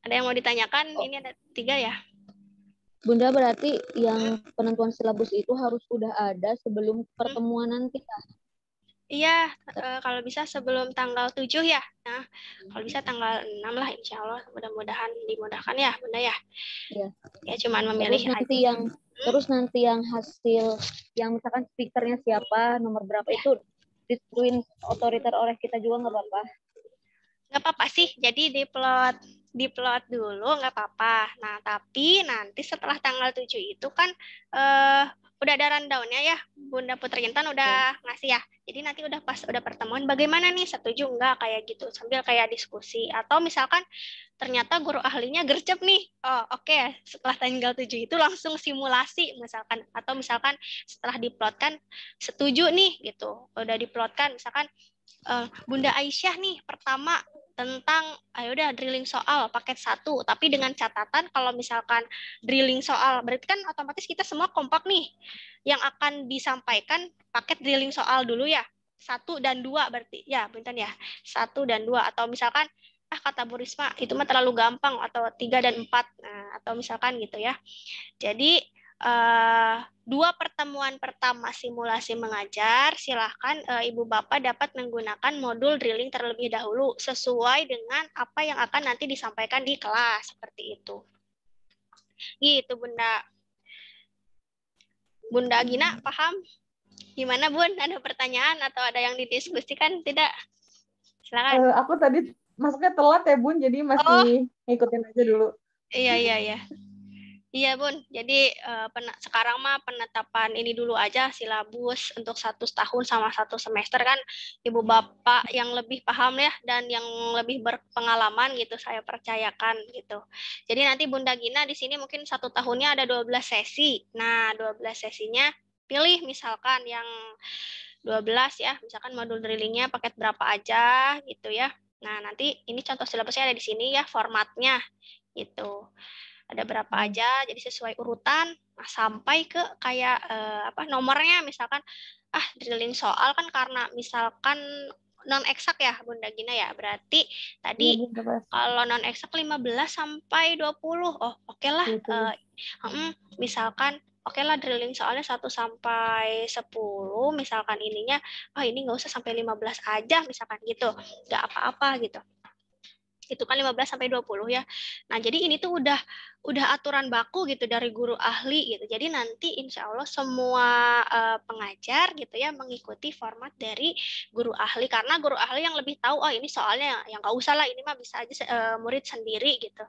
ada yang mau ditanyakan? Ini ada 3 ya. Bunda, berarti yang penentuan silabus itu harus udah ada sebelum pertemuan nanti kan? Iya, kalau bisa sebelum tanggal 7 ya. Nah, kalau bisa tanggal 6 lah insya Allah. Mudah-mudahan dimudahkan ya Bunda ya. Iya. Ya cuman memilih terus nanti yang hasil yang misalkan speakernya siapa, nomor berapa itu ditentuin otoriter oleh kita juga nggak apa-apa? Nggak apa-apa sih, jadi diplot dulu nggak apa-apa. Nah, tapi nanti setelah tanggal 7 itu kan udah ada rundown-nya ya, Bunda Putri Intan udah ngasih ya. Jadi nanti udah pas udah pertemuan, bagaimana nih, setuju nggak kayak gitu, sambil kayak diskusi. Atau misalkan ternyata guru ahlinya gercep nih, oh oke, setelah tanggal 7 itu langsung simulasi misalkan. Atau misalkan setelah diplotkan, setuju nih gitu, udah diplotkan misalkan Bunda Aisyah nih pertama tentang ayo udah drilling soal paket 1, tapi dengan catatan kalau misalkan drilling soal berarti kan otomatis kita semua kompak nih, yang akan disampaikan paket drilling soal dulu ya, 1 dan 2 berarti ya bentar ya, 1 dan 2, atau misalkan kata Bu Risma itu mah terlalu gampang, atau 3 dan 4, nah, atau misalkan gitu ya. Jadi 2 pertemuan pertama simulasi mengajar, silahkan Ibu Bapak dapat menggunakan modul drilling terlebih dahulu sesuai dengan apa yang akan nanti disampaikan di kelas, seperti itu. Gitu Bunda. Bunda Gina, paham? Gimana Bun? Ada pertanyaan atau ada yang didiskusikan? Tidak? Silakan. Aku tadi masuknya telat ya Bun, jadi masih ngikutin aja dulu. Iya. Iya Bun, jadi sekarang mah penetapan ini dulu aja, silabus untuk 1 tahun sama 1 semester kan Ibu Bapak yang lebih paham ya dan yang lebih berpengalaman gitu, saya percayakan gitu. Jadi nanti Bunda Gina di sini mungkin 1 tahunnya ada 12 sesi. Nah 12 sesinya pilih misalkan yang 12 ya, misalkan modul drillingnya paket berapa aja gitu ya. Nah nanti ini contoh silabusnya ada di sini ya, formatnya gitu. Ada berapa aja, jadi sesuai urutan, sampai ke kayak nomornya, misalkan drilling soal kan karena misalkan non eksak ya Bunda Gina ya, berarti tadi kalau non eksak 15 sampai 20, oke lah, misalkan oke lah drilling soalnya 1 sampai 10, misalkan ininya ini nggak usah sampai 15 aja misalkan gitu, nggak apa-apa gitu. Itu kan 15 sampai 20 ya. Nah, jadi ini tuh udah aturan baku gitu dari guru ahli gitu. Jadi nanti insya Allah semua pengajar gitu ya mengikuti format dari guru ahli, karena guru ahli yang lebih tahu ini soalnya yang nggak usah lah, ini mah bisa aja murid sendiri gitu.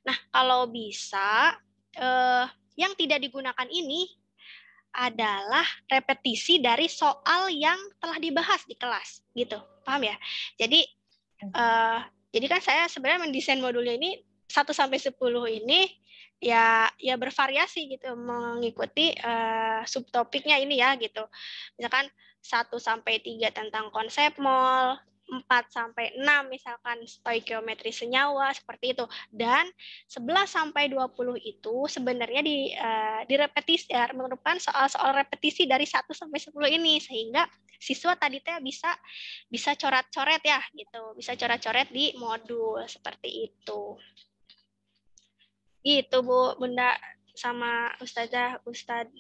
Nah, kalau bisa yang tidak digunakan ini adalah repetisi dari soal yang telah dibahas di kelas gitu. Paham ya? Jadi kan saya sebenarnya mendesain modulnya ini 1 sampai 10 ini ya bervariasi gitu, mengikuti subtopiknya ini ya gitu. Misalkan 1 sampai 3 tentang konsep mol, 4 sampai 6 misalkan stoikiometri senyawa, seperti itu. Dan 11 sampai 20 itu sebenarnya direpetisi, merupakan soal-soal repetisi dari 1 sampai 10 ini, sehingga siswa tadi teh bisa coret-coret ya gitu, bisa coret-coret di modul seperti itu. Gitu Bu, Bunda sama Ustazah, Ustadz.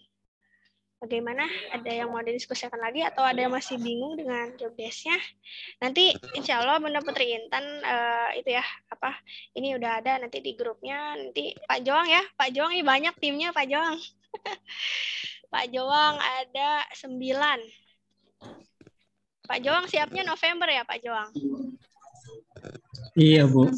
Bagaimana? Ada yang mau didiskusikan lagi atau ada yang masih bingung dengan job desk-nya? Nanti insya Allah Bunda Putri Intan itu ya ini udah ada nanti di grupnya, nanti Pak Joang ya, Pak Joang ini banyak timnya Pak Joang. Pak Joang ada 9. Pak Joang siapnya November ya Pak Joang? Iya Bu.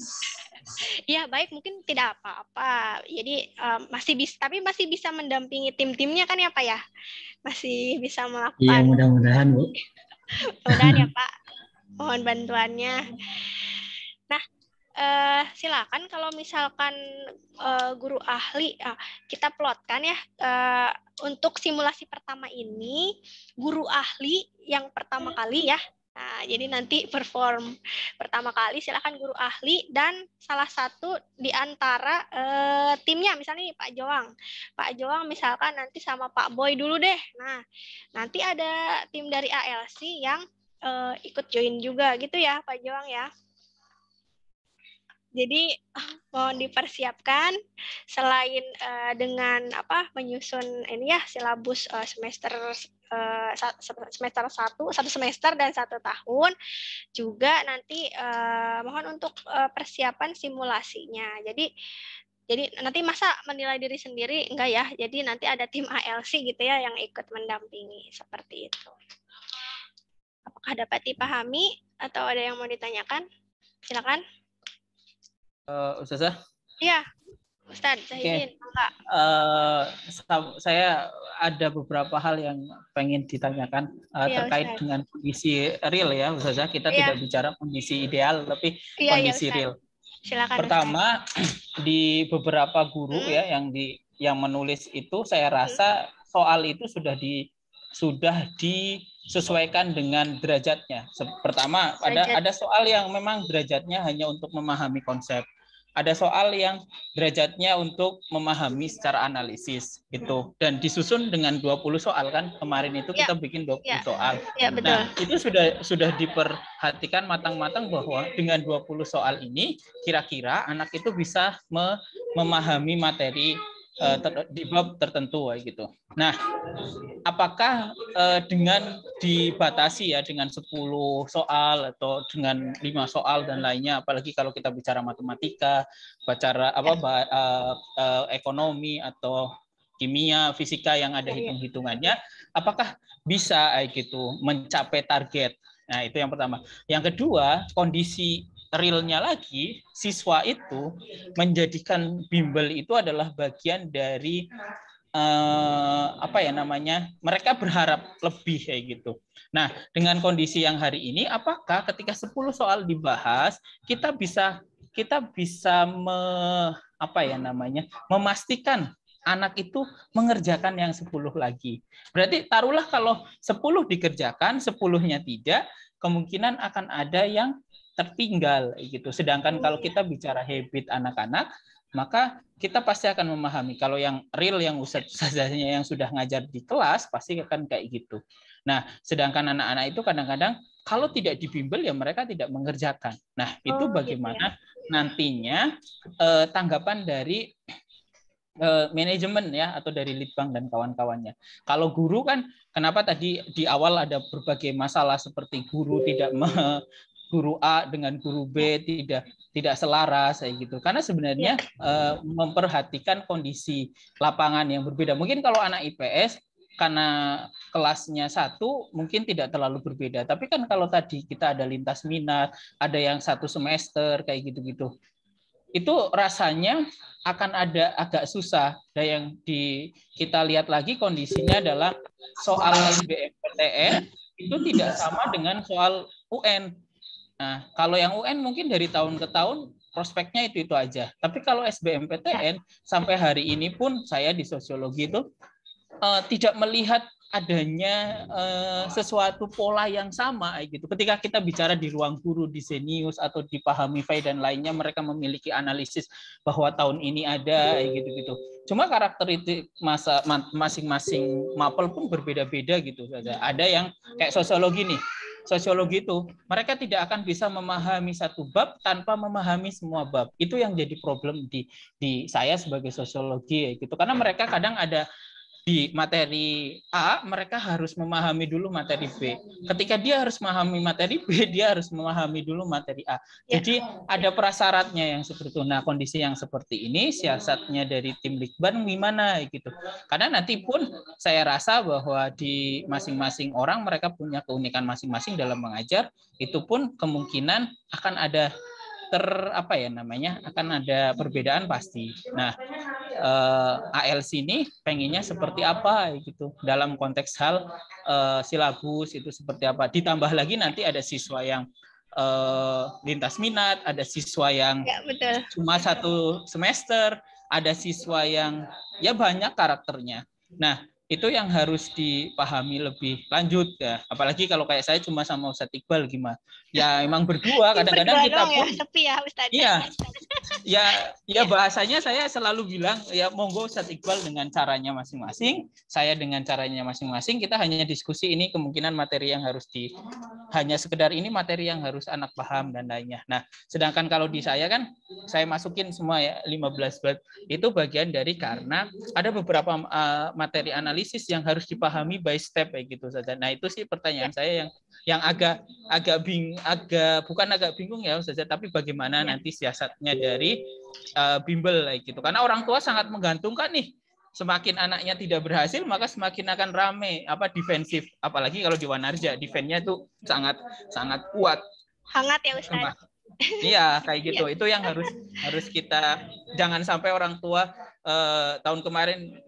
Iya baik, mungkin tidak apa-apa. Jadi masih bisa mendampingi tim-timnya kan ya Pak ya? Masih bisa melakukan. Iya mudah-mudahan Bu. Mudah-mudahan ya Pak. Mohon bantuannya. Nah silakan kalau misalkan guru ahli, kita plotkan ya untuk simulasi pertama ini guru ahli yang pertama kali ya. Nah, jadi nanti perform pertama kali silakan guru ahli dan salah satu di antara timnya, misalnya nih Pak Joang. Pak Joang misalkan nanti sama Pak Boy dulu deh. Nah, nanti ada tim dari ALC yang ikut join juga gitu ya Pak Joang ya. Jadi mohon dipersiapkan selain dengan menyusun ini ya silabus semester 1, 1 semester dan 1 tahun, juga nanti mohon untuk persiapan simulasinya. Jadi nanti masa menilai diri sendiri enggak ya? Jadi nanti ada tim ALC gitu ya yang ikut mendampingi seperti itu. Apakah dapat dipahami atau ada yang mau ditanyakan? Silakan. Ustazah? Iya, Ustadz Zahidin. Saya ada beberapa hal yang pengen ditanyakan terkait Ustaz. dengan kondisi real ya, Ustazah. Kita tidak bicara kondisi ideal, tapi kondisi real. Silakan, pertama, Ustaz. Di beberapa guru ya yang menulis itu, saya rasa soal itu sudah disesuaikan dengan derajatnya. Pertama, ada soal yang memang derajatnya hanya untuk memahami konsep. Ada soal yang derajatnya untuk memahami secara analisis gitu, dan disusun dengan 20 soal kan kemarin itu kita bikin 20 soal. Ya, betul. Nah, itu sudah diperhatikan matang-matang bahwa dengan 20 soal ini kira-kira anak itu bisa memahami materi di bab tertentu gitu. Nah, apakah dengan dibatasi ya dengan 10 soal atau dengan 5 soal dan lainnya, apalagi kalau kita bicara matematika, bicara ekonomi atau kimia, fisika yang ada hitung-hitungannya, apakah bisa gitu mencapai target? Nah, itu yang pertama. Yang kedua, kondisi realnya lagi, siswa itu menjadikan bimbel itu adalah bagian dari mereka berharap lebih kayak gitu. Nah, dengan kondisi yang hari ini, apakah ketika 10 soal dibahas kita bisa memastikan anak itu mengerjakan yang 10 lagi. Berarti taruhlah kalau 10 dikerjakan, 10-nya tidak, kemungkinan akan ada yang tertinggal gitu. Sedangkan kalau kita bicara habit anak-anak, maka kita pasti akan memahami. Kalau yang real, yang ustazahnya yang sudah ngajar di kelas, pasti akan kayak gitu. Nah, sedangkan anak-anak itu kadang-kadang kalau tidak dibimbel ya mereka tidak mengerjakan. Nah, itu bagaimana nantinya tanggapan dari manajemen ya, atau dari Litbang dan kawan-kawannya. Kalau guru kan, kenapa tadi di awal ada berbagai masalah seperti guru guru A dengan guru B tidak selaras kayak gitu. Karena sebenarnya memperhatikan kondisi lapangan yang berbeda. Mungkin kalau anak IPS karena kelasnya satu mungkin tidak terlalu berbeda. Tapi kan kalau tadi kita ada lintas minat, ada yang 1 semester kayak gitu-gitu. Itu rasanya akan ada agak susah. Dan yang kita lihat lagi kondisinya adalah soal SBMPTN itu tidak sama dengan soal UN. Nah, kalau yang UN mungkin dari tahun ke tahun prospeknya itu aja. Tapi kalau SBMPTN sampai hari ini pun saya di sosiologi itu tidak melihat adanya sesuatu pola yang sama gitu. Ketika kita bicara di ruang guru, di Zenius atau di Pahamify dan lainnya, mereka memiliki analisis bahwa tahun ini ada gitu-gitu. Cuma karakteristik masing-masing mapel pun berbeda-beda gitu saja. Ada yang kayak sosiologi nih. Sosiologi itu mereka tidak akan bisa memahami satu bab tanpa memahami semua bab. Itu yang jadi problem di saya sebagai sosiologi gitu. Karena mereka kadang ada di materi A, mereka harus memahami dulu materi B. Ketika dia harus memahami materi B, dia harus memahami dulu materi A. Jadi ada prasyaratnya yang seperti itu. Nah, kondisi yang seperti ini, siasatnya dari tim Likban gimana gitu. Karena nanti pun saya rasa bahwa di masing-masing orang mereka punya keunikan masing-masing dalam mengajar. Itu pun kemungkinan akan ada akan ada perbedaan pasti. Nah, ALC ini pengennya seperti apa gitu dalam konteks hal silabus itu seperti apa. Ditambah lagi nanti ada siswa yang lintas minat, ada siswa yang Ya, betul. cuma 1 semester, ada siswa yang ya banyak karakternya. Nah, itu yang harus dipahami lebih lanjut ya. Apalagi kalau kayak saya cuma sama Ustadz Iqbal gimana? Ya emang berdua, kadang-kadang Berdua kita doang ya, pun sepi ya Ustadz. iya. Ya Iya. bahasanya saya selalu bilang ya monggo Ustadz Iqbal dengan caranya masing-masing, saya dengan caranya masing-masing, kita hanya diskusi ini kemungkinan materi yang harus hanya sekedar ini materi yang harus anak paham dan lainnya. Nah, sedangkan kalau di saya kan saya masukin semua ya 15 bab itu bagian dari karena ada beberapa materi analisis yang harus dipahami by step kayak gitu saja. Nah, itu sih pertanyaan saya yang agak bukan agak bingung ya Ustazah, tapi bagaimana nanti siasatnya dari bimbel kayak gitu. Karena orang tua sangat menggantungkan nih. Semakin anaknya tidak berhasil, maka semakin akan rame defensif. Apalagi kalau di Wanarja, defense-nya itu sangat kuat. Hangat ya Ustaz. Iya, kayak gitu. Itu yang harus kita, jangan sampai orang tua tahun kemarin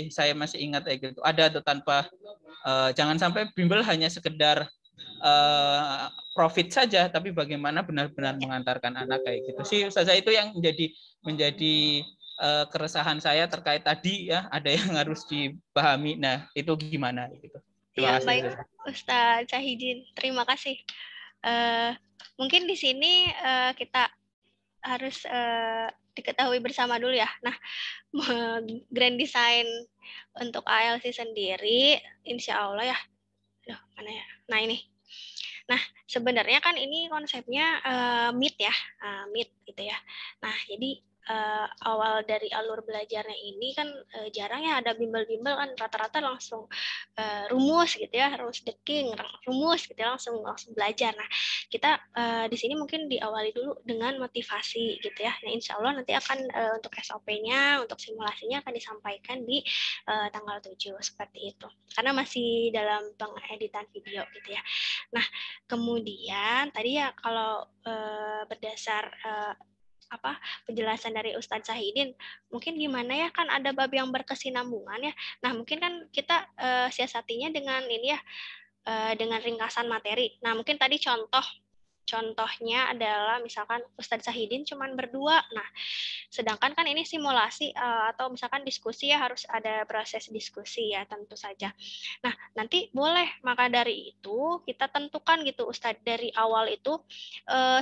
saya masih ingat kayak gitu. Ada atau tanpa jangan sampai bimbel hanya sekedar profit saja, tapi bagaimana benar-benar mengantarkan anak kayak gitu sih Ustazah. Itu yang menjadi keresahan saya terkait tadi ya, ada yang harus dipahami. Nah, itu gimana gitu. Terima kasih, baik Ustaz Syahidin, terima kasih. Mungkin di sini kita harus diketahui bersama dulu ya. Nah, grand design untuk ALC sendiri, insya Allah ya. Aduh, mana ya? Nah ini. Nah, sebenarnya kan ini konsepnya MIT ya, MIT gitu ya. Nah, jadi awal dari alur belajarnya ini kan jarang ya ada bimbel-bimbel, kan rata-rata langsung rumus gitu ya, rules the king, rumus gitu ya, langsung belajar. Nah, kita di sini mungkin diawali dulu dengan motivasi gitu ya. Nah, insya Allah nanti akan untuk SOP-nya, untuk simulasinya akan disampaikan di tanggal 7 seperti itu. Karena masih dalam pengeditan video gitu ya. Nah, kemudian tadi ya kalau berdasar penjelasan dari Ustadz Syahidin, mungkin gimana ya, kan ada bab yang berkesinambungan ya. Nah, mungkin kan kita siasatinya dengan ini ya, dengan ringkasan materi. Nah, mungkin tadi contohnya adalah misalkan Ustadz Syahidin cuman berdua. Nah, sedangkan kan ini simulasi atau misalkan diskusi ya, harus ada proses diskusi ya tentu saja. Nah, nanti boleh maka dari itu kita tentukan gitu Ustadz dari awal itu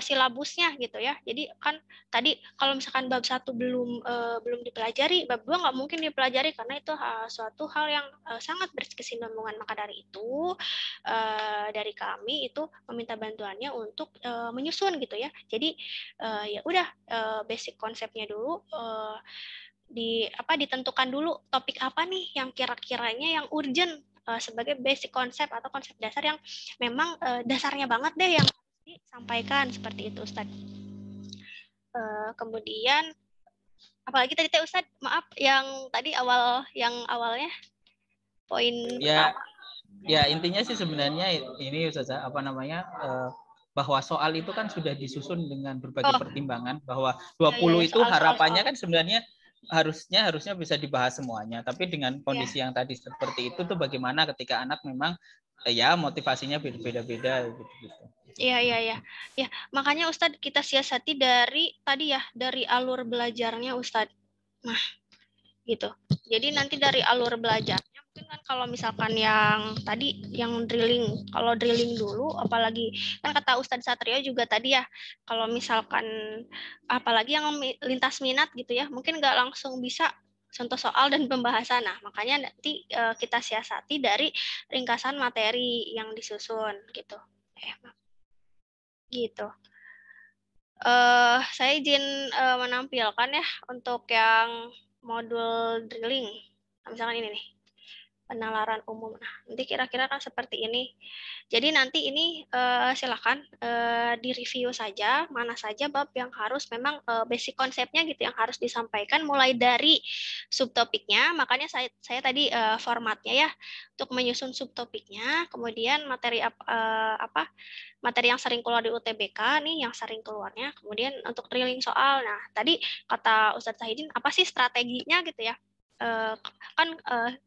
silabusnya gitu ya. Jadi kan tadi kalau misalkan bab 1 belum dipelajari, bab 2 nggak mungkin dipelajari karena itu suatu hal yang sangat berkesinambungan. Maka dari itu dari kami itu meminta bantuannya untuk menyusun gitu ya. Jadi ya udah basic konsepnya dulu ditentukan dulu topik apa nih yang kira-kiranya yang urgent sebagai basic konsep atau konsep dasar yang memang dasarnya banget deh yang harus disampaikan seperti itu Ustadz. Kemudian apalagi tadi Ustadz, maaf yang tadi awalnya poin ya. pertama. Ya, intinya sih sebenarnya ini Ustazah, bahwa soal itu kan sudah disusun dengan berbagai pertimbangan, bahwa 20 itu harapannya kan sebenarnya harusnya bisa dibahas semuanya, tapi dengan kondisi yang tadi seperti itu tuh bagaimana ketika anak memang ya motivasinya beda-beda gitu. Iya. Ya, makanya Ustadz kita siasati dari tadi ya, dari alur belajarnya Ustadz. Nah, gitu. Jadi nanti dari alur belajarnya mungkin kan kalau misalkan yang tadi yang drilling, kalau drilling dulu apalagi kan kata Ustadz Satrio juga tadi ya, kalau misalkan apalagi yang lintas minat gitu ya, mungkin nggak langsung bisa contoh soal dan pembahasan. Nah, makanya nanti kita siasati dari ringkasan materi yang disusun gitu. Gitu. Saya izin menampilkan ya untuk yang modul drilling. Misalkan ini nih, penalaran umum. Nah, nanti kira-kira kan seperti ini. Jadi nanti ini silakan direview saja, mana saja bab yang harus memang basic konsepnya gitu yang harus disampaikan mulai dari subtopiknya. Makanya saya tadi formatnya ya untuk menyusun subtopiknya, kemudian materi materi yang sering keluar di UTBK nih, yang sering keluarnya, kemudian untuk drilling soal. Nah, tadi kata Ustadz Syahidin, apa sih strateginya gitu ya? kan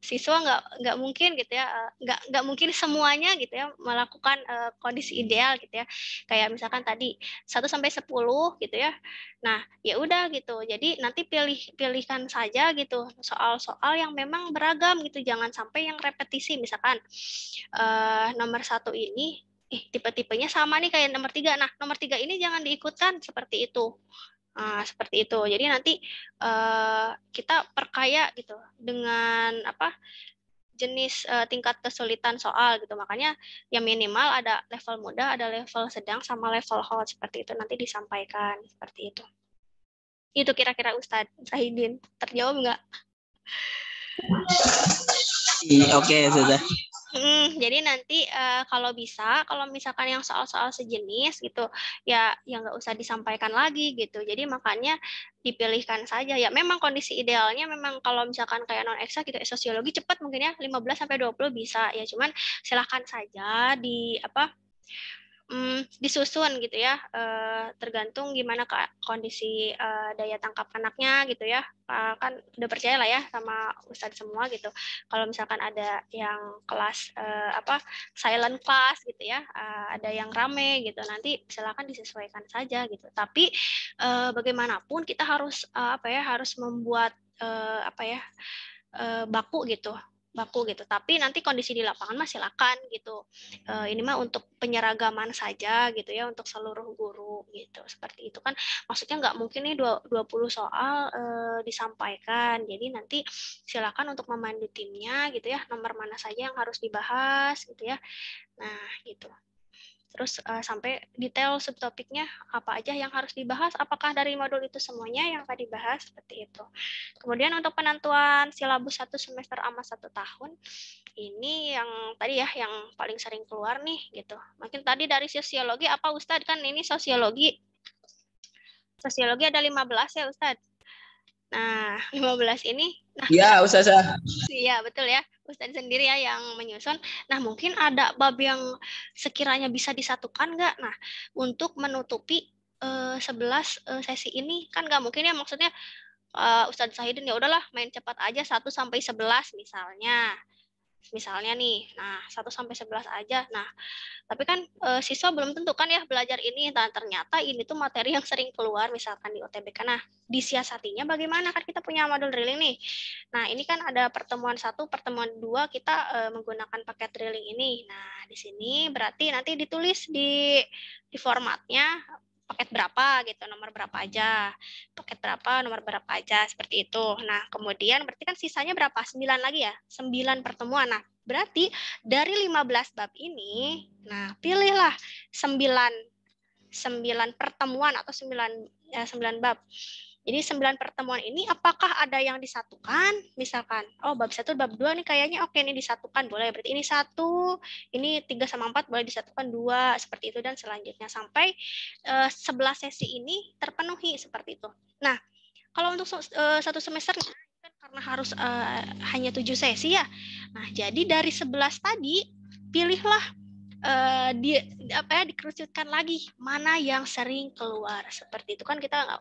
siswa nggak mungkin gitu ya, nggak mungkin semuanya gitu ya melakukan kondisi ideal gitu ya, kayak misalkan tadi 1-10 gitu ya. Nah ya udah gitu, jadi nanti pilihkan saja gitu soal-soal yang memang beragam gitu, jangan sampai yang repetisi. Misalkan nomor 1 ini tipe-tipenya sama nih kayak nomor 3, nah nomor 3 ini jangan diikutkan, seperti itu. Nah, seperti itu. Jadi nanti kita perkaya gitu dengan jenis tingkat kesulitan soal gitu. Makanya ya minimal ada level mudah, ada level sedang, sama level hot, seperti itu nanti disampaikan seperti itu. Itu kira-kira Ustadz Zahidin. Terjawab nggak? Oke, sudah. Jadi nanti kalau bisa, kalau misalkan yang soal-soal sejenis gitu, ya nggak usah disampaikan lagi gitu. Jadi makanya dipilihkan saja. Ya memang kondisi idealnya memang kalau misalkan kayak non eksak gitu, sosiologi cepat mungkin ya 15-20 bisa ya. Cuman silahkan saja disusun gitu ya, tergantung gimana kondisi daya tangkap anaknya gitu ya. Kan udah percaya lah ya sama Ustadz semua gitu. Kalau misalkan ada yang kelas silent class gitu ya, ada yang rame gitu, nanti silakan disesuaikan saja gitu. Tapi bagaimanapun kita harus harus membuat baku gitu. Tapi nanti kondisi di lapangan mah silakan gitu. Ini mah untuk penyeragaman saja gitu ya, untuk seluruh guru gitu. Seperti itu kan, maksudnya nggak mungkin nih 20 soal disampaikan. Jadi nanti silakan untuk memandu timnya gitu ya, nomor mana saja yang harus dibahas gitu ya. Nah gitu. Terus sampai detail subtopiknya apa aja yang harus dibahas, apakah dari modul itu semuanya yang tadi bahas, seperti itu. Kemudian untuk penentuan silabus 1 semester sama 1 tahun, ini yang tadi ya yang paling sering keluar nih gitu. Mungkin tadi dari sosiologi apa Ustadz, kan ini sosiologi ada 15 ya Ustadz. Nah 15 ini. Iya Ustazah. Iya betul ya, Ustadz sendiri ya yang menyusun. Nah mungkin ada bab yang sekiranya bisa disatukan nggak? Nah untuk menutupi 11 sesi ini kan nggak mungkin ya, maksudnya Ustadz Zahidin ya udahlah main cepat aja 1-11 misalnya nih. Nah 1-11 aja. Nah tapi kan siswa belum tentu kan ya belajar ini, dan ternyata ini tuh materi yang sering keluar misalkan di UTBK. Nah disiasatinya bagaimana, kan kita punya modul drilling nih. Nah ini kan ada pertemuan 1, pertemuan 2 kita menggunakan paket drilling ini. Nah di sini berarti nanti ditulis di formatnya paket berapa gitu, nomor berapa aja, paket berapa, nomor berapa aja, seperti itu. Nah kemudian berarti kan sisanya berapa, 9 lagi ya, 9 pertemuan. Nah berarti dari 15 bab ini, nah pilihlah 9 pertemuan atau 9 bab. Jadi 9 pertemuan ini apakah ada yang disatukan? Misalkan, oh bab 1, bab 2 nih kayaknya oke nih disatukan, boleh. Berarti ini 1, ini 3-4 boleh disatukan 2, seperti itu, dan selanjutnya sampai 11 sesi ini terpenuhi, seperti itu. Nah, kalau untuk 1 semester kan karena harus hanya 7 sesi ya. Nah, jadi dari 11 tadi pilihlah dikerucutkan lagi mana yang sering keluar, seperti itu kan. Kita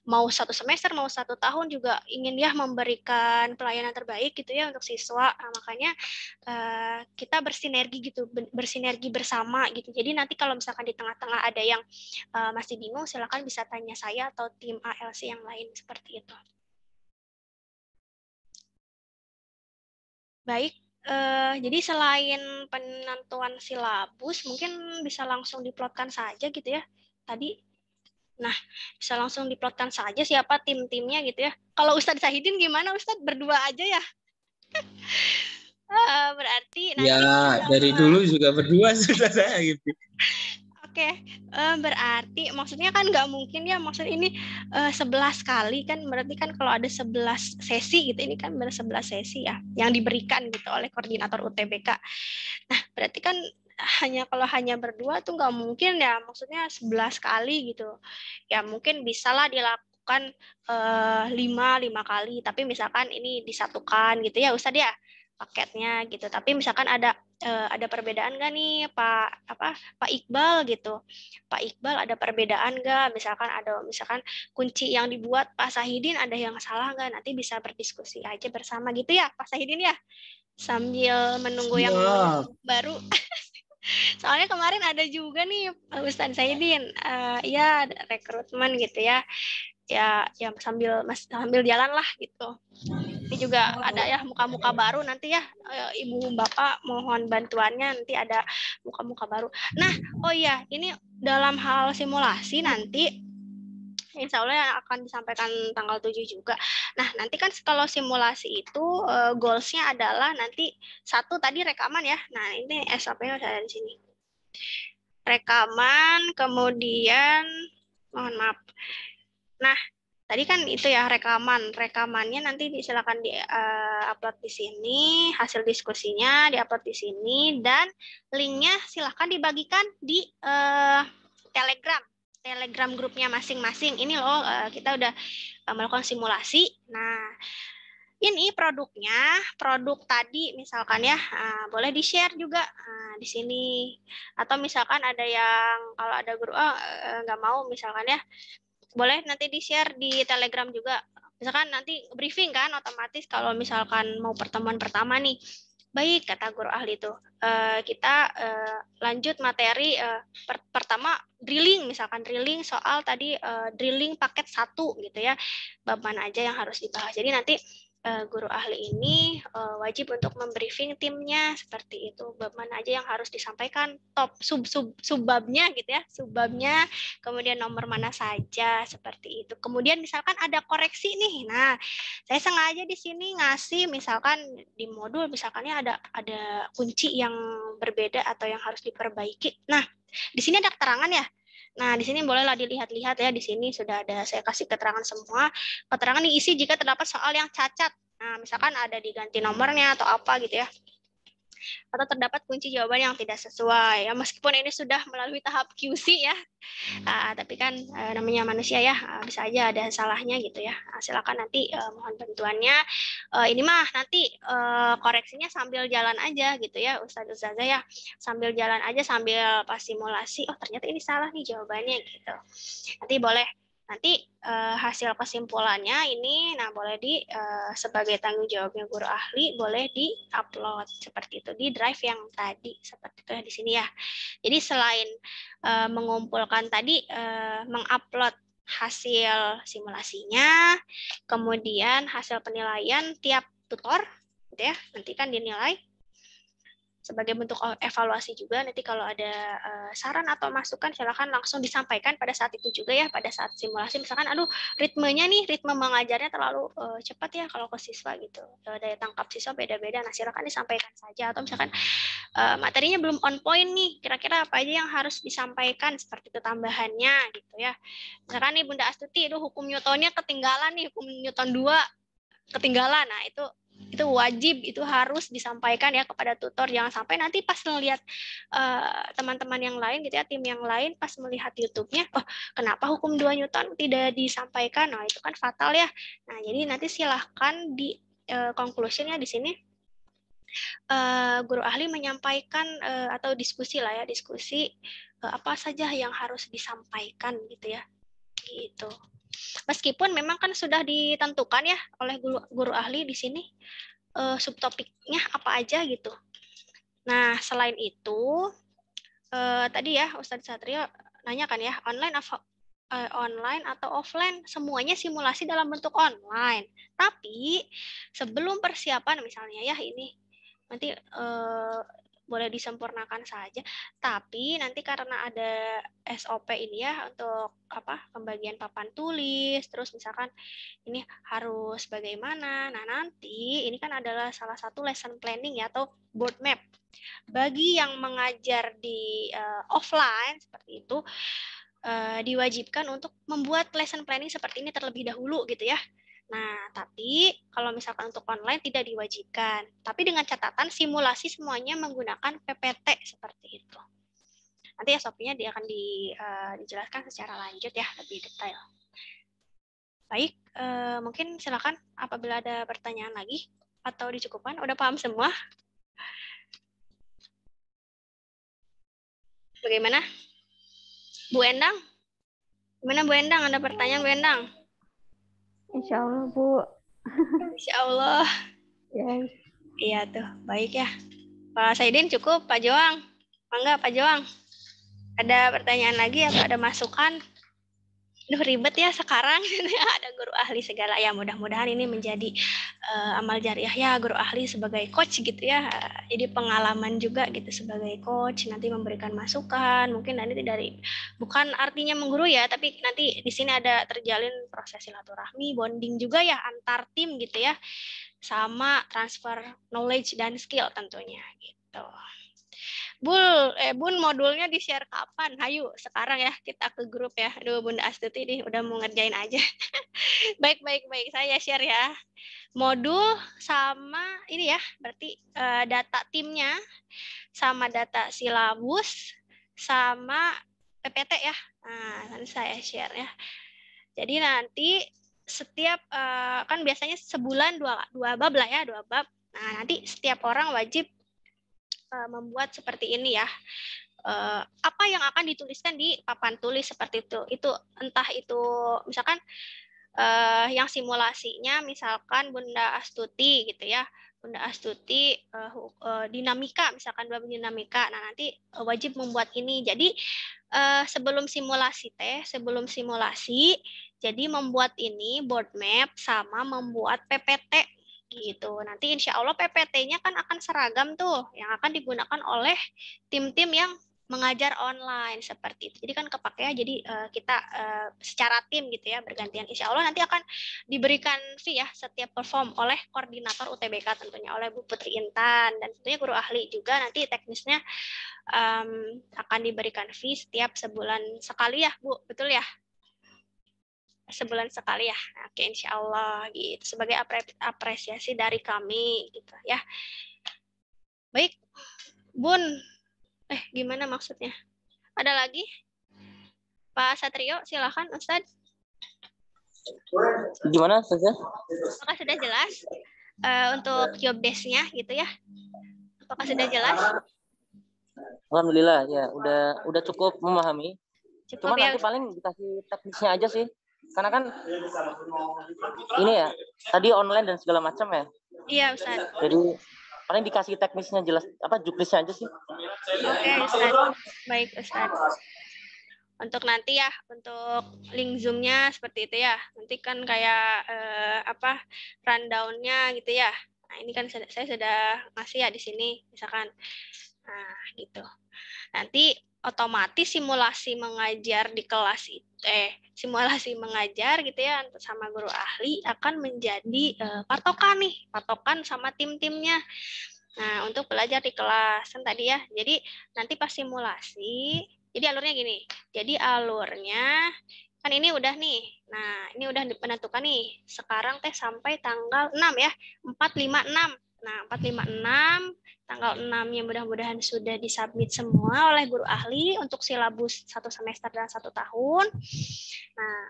mau 1 semester mau 1 tahun juga ingin ya memberikan pelayanan terbaik gitu ya untuk siswa. Nah, makanya kita bersinergi gitu, bersinergi bersama gitu. Jadi nanti kalau misalkan di tengah-tengah ada yang masih bingung, silakan bisa tanya saya atau tim ALC yang lain, seperti itu. Baik. Jadi selain penentuan silabus, mungkin bisa langsung diplotkan saja gitu ya tadi. Nah, bisa langsung diplotkan saja siapa tim-timnya gitu ya. Kalau Ustadz Zahidin gimana Ustadz? Berdua aja ya? Berarti nanti Ya dari dulu juga berdua sudah saya gitu. Oke, berarti maksudnya kan nggak mungkin ya, maksud ini 11 kali kan, berarti kan kalau ada 11 sesi gitu, ini kan 11 sesi ya yang diberikan gitu oleh koordinator UTBK. Nah berarti kan kalau hanya berdua tuh nggak mungkin ya, maksudnya 11 kali gitu ya. Mungkin bisalah dilakukan 5 kali, tapi misalkan ini disatukan gitu ya Ustadz ya paketnya gitu. Tapi misalkan ada ada perbedaan nggak nih Pak Iqbal gitu. Pak Iqbal ada perbedaan nggak? Misalkan kunci yang dibuat Pak Sahidin ada yang salah nggak? Nanti bisa berdiskusi aja bersama gitu ya Pak Sahidin ya. Sambil menunggu yang baru. Soalnya kemarin ada juga nih Ustadz Sahidin, ya rekrutmen gitu ya. Ya sambil jalan lah gitu. Ini juga ada ya muka-muka baru nanti ya, Ibu Bapak mohon bantuannya, nanti ada muka-muka baru. Nah, oh iya, ini dalam hal simulasi nanti insya Allah yang akan disampaikan tanggal 7 juga. Nah, nanti kan kalau simulasi itu goals-nya adalah nanti satu tadi rekaman ya. Nah, ini SOP-nya ada di sini. Rekaman, kemudian mohon maaf. Nah, tadi kan itu ya rekamannya nanti silakan di-upload di sini, hasil diskusinya di-upload di sini, dan linknya silakan dibagikan di Telegram grupnya masing-masing. Ini loh kita udah melakukan simulasi. Nah, ini produk tadi misalkan ya, boleh di-share juga di sini. Atau misalkan ada yang kalau ada guru nggak mau misalkan ya, boleh nanti di-share di Telegram juga. Misalkan nanti briefing kan otomatis kalau misalkan mau pertemuan pertama nih. Baik, kata guru ahli itu. Kita lanjut materi pertama drilling, misalkan drilling soal tadi drilling paket 1 gitu ya. Bab mana aja yang harus dibahas. Jadi nanti guru ahli ini wajib untuk membriefing timnya seperti itu, bab mana aja yang harus disampaikan, top subbabnya gitu ya, subbabnya, kemudian nomor mana saja seperti itu. Kemudian misalkan ada koreksi nih, nah saya sengaja di sini ngasih misalkan di modul misalkannya ada kunci yang berbeda atau yang harus diperbaiki. Nah di sini ada keterangan ya. Nah, di sini bolehlah dilihat-lihat ya, di sini sudah ada saya kasih keterangan semua. Keterangan diisi jika terdapat soal yang cacat. Nah, misalkan ada diganti nomornya atau apa gitu ya. Atau terdapat kunci jawaban yang tidak sesuai. Ya, meskipun ini sudah melalui tahap QC ya. Tapi kan namanya manusia ya, bisa aja ada salahnya gitu ya. Silakan nanti mohon bantuannya. Ini mah nanti koreksinya sambil jalan aja gitu ya, Ustazah ya. Sambil jalan aja, sambil pas simulasi, oh ternyata ini salah nih jawabannya gitu. Nanti boleh hasil kesimpulannya ini, nah boleh sebagai tanggung jawabnya guru ahli, boleh di-upload seperti itu di drive yang tadi seperti itu ya di sini ya. Jadi selain mengumpulkan tadi, mengupload hasil simulasinya, kemudian hasil penilaian tiap tutor, gitu ya, nanti kan dinilai sebagai bentuk evaluasi juga. Nanti kalau ada saran atau masukan silakan langsung disampaikan pada saat itu juga ya, pada saat simulasi. Misalkan aduh ritme mengajarnya terlalu cepat ya kalau ke siswa gitu, daya tangkap siswa beda-beda, nah silakan disampaikan saja. Atau misalkan materinya belum on point nih, kira-kira apa aja yang harus disampaikan seperti itu tambahannya gitu ya. Misalkan nih Bunda Astuti, hukum Newtonnya ketinggalan nih, hukum Newton 2 ketinggalan. Nah, itu wajib, itu harus disampaikan ya kepada tutor. Jangan sampai nanti pas melihat teman-teman yang lain gitu ya, tim yang lain pas melihat YouTube-nya, oh kenapa hukum 2 Newton tidak disampaikan? Nah, itu kan fatal ya. Nah, jadi nanti silahkan di conclusion-nya di sini guru ahli menyampaikan atau diskusi lah ya, diskusi apa saja yang harus disampaikan gitu ya. Gitu. Meskipun memang kan sudah ditentukan ya oleh guru ahli di sini subtopiknya apa aja gitu. Nah, selain itu tadi ya Ustadz Satrio nanya kan ya, online atau offline, semuanya simulasi dalam bentuk online. Tapi sebelum persiapan misalnya ya ini nanti boleh disempurnakan saja, tapi nanti karena ada SOP ini ya untuk pembagian papan tulis, terus misalkan ini harus bagaimana. Nah, nanti ini kan adalah salah satu lesson planning ya atau board map. Bagi yang mengajar di offline seperti itu diwajibkan untuk membuat lesson planning seperti ini terlebih dahulu gitu ya. Nah, tapi kalau misalkan untuk online tidak diwajibkan. Tapi dengan catatan simulasi semuanya menggunakan PPT seperti itu. Nanti SOP-nya dia akan dijelaskan secara lanjut ya, lebih detail. Baik, mungkin silakan apabila ada pertanyaan lagi atau dicukupkan. Udah paham semua? Bagaimana? Bu Endang? Gimana Bu Endang? Ada pertanyaan Bu Endang? Insya Allah, Bu. Insya Allah. Ya. Iya tuh, baik ya. Pak Saidin cukup, Pak Joang. Mangga Pak Joang. Ada pertanyaan lagi atau ada masukan? Duh ribet ya sekarang. Ada guru ahli segala ya, mudah-mudahan ini menjadi amal jariah ya, guru ahli sebagai coach gitu ya. Jadi pengalaman juga gitu sebagai coach, nanti memberikan masukan, mungkin nanti dari bukan artinya mengguru ya, tapi nanti di sini ada terjalin proses silaturahmi, bonding juga ya antar tim gitu ya, sama transfer knowledge dan skill tentunya gitu. Bun, modulnya di-share kapan? Hayu, sekarang ya kita ke grup ya. Aduh, Bunda Astuti nih udah mau ngerjain aja. Baik, saya share ya. Modul sama ini ya, berarti data timnya, sama data silabus, sama PPT ya. Nah, nanti saya share ya. Jadi nanti setiap, kan biasanya sebulan dua bab lah ya, 2 bab. Nah, nanti setiap orang wajib membuat seperti ini ya. Apa yang akan dituliskan di papan tulis seperti itu. Itu entah itu misalkan yang simulasinya misalkan Bunda Astuti gitu ya. Bunda Astuti dinamika, misalkan 2 dinamika. Nah, nanti wajib membuat ini. Jadi sebelum simulasi jadi membuat ini board map sama membuat PPT gitu. Nanti insya Allah PPT-nya kan akan seragam tuh, yang akan digunakan oleh tim-tim yang mengajar online seperti itu. Jadi kan kepake ya, jadi kita secara tim gitu ya, bergantian. Insya Allah nanti akan diberikan fee ya setiap perform oleh koordinator UTBK tentunya, oleh Bu Putri Intan, dan tentunya guru ahli juga nanti teknisnya akan diberikan fee setiap sebulan sekali ya Bu, betul ya? Sebulan sekali ya. Oke, insya Allah gitu, sebagai apresiasi dari kami gitu ya. Baik, Bun. Gimana maksudnya? Ada lagi? Pak Satrio, silakan Ustadz. Gimana Ustazah? Apakah sudah jelas untuk job desk-nya gitu ya? Apakah sudah jelas? Alhamdulillah ya, udah cukup memahami. Cukup Cuma ya. nanti paling dikasih teknisnya aja sih. Karena kan ini ya, tadi online dan segala macam ya. Iya, Ustaz. Jadi paling dikasih teknisnya jelas, juknisnya aja sih. Oke, Ustaz. Baik, Ustaz. Untuk nanti ya, untuk link Zoom-nya seperti itu ya. Nanti kan kayak rundown-nya gitu ya. Nah, ini kan saya sudah ngasih ya di sini, misalkan. Nah, gitu. Nanti otomatis simulasi mengajar di kelas itu, simulasi mengajar gitu ya sama guru ahli akan menjadi patokan sama tim-timnya. Nah, untuk belajar di kelas kan tadi ya. Jadi nanti pas simulasi, jadi alurnya gini. Jadi alurnya kan ini udah nih. Nah, ini udah menentukan nih. Sekarang sampai tanggal 6 ya. 456. Nah, 456 tanggal 6-nya mudah-mudahan sudah disubmit semua oleh guru ahli untuk silabus 1 semester dan 1 tahun. Nah,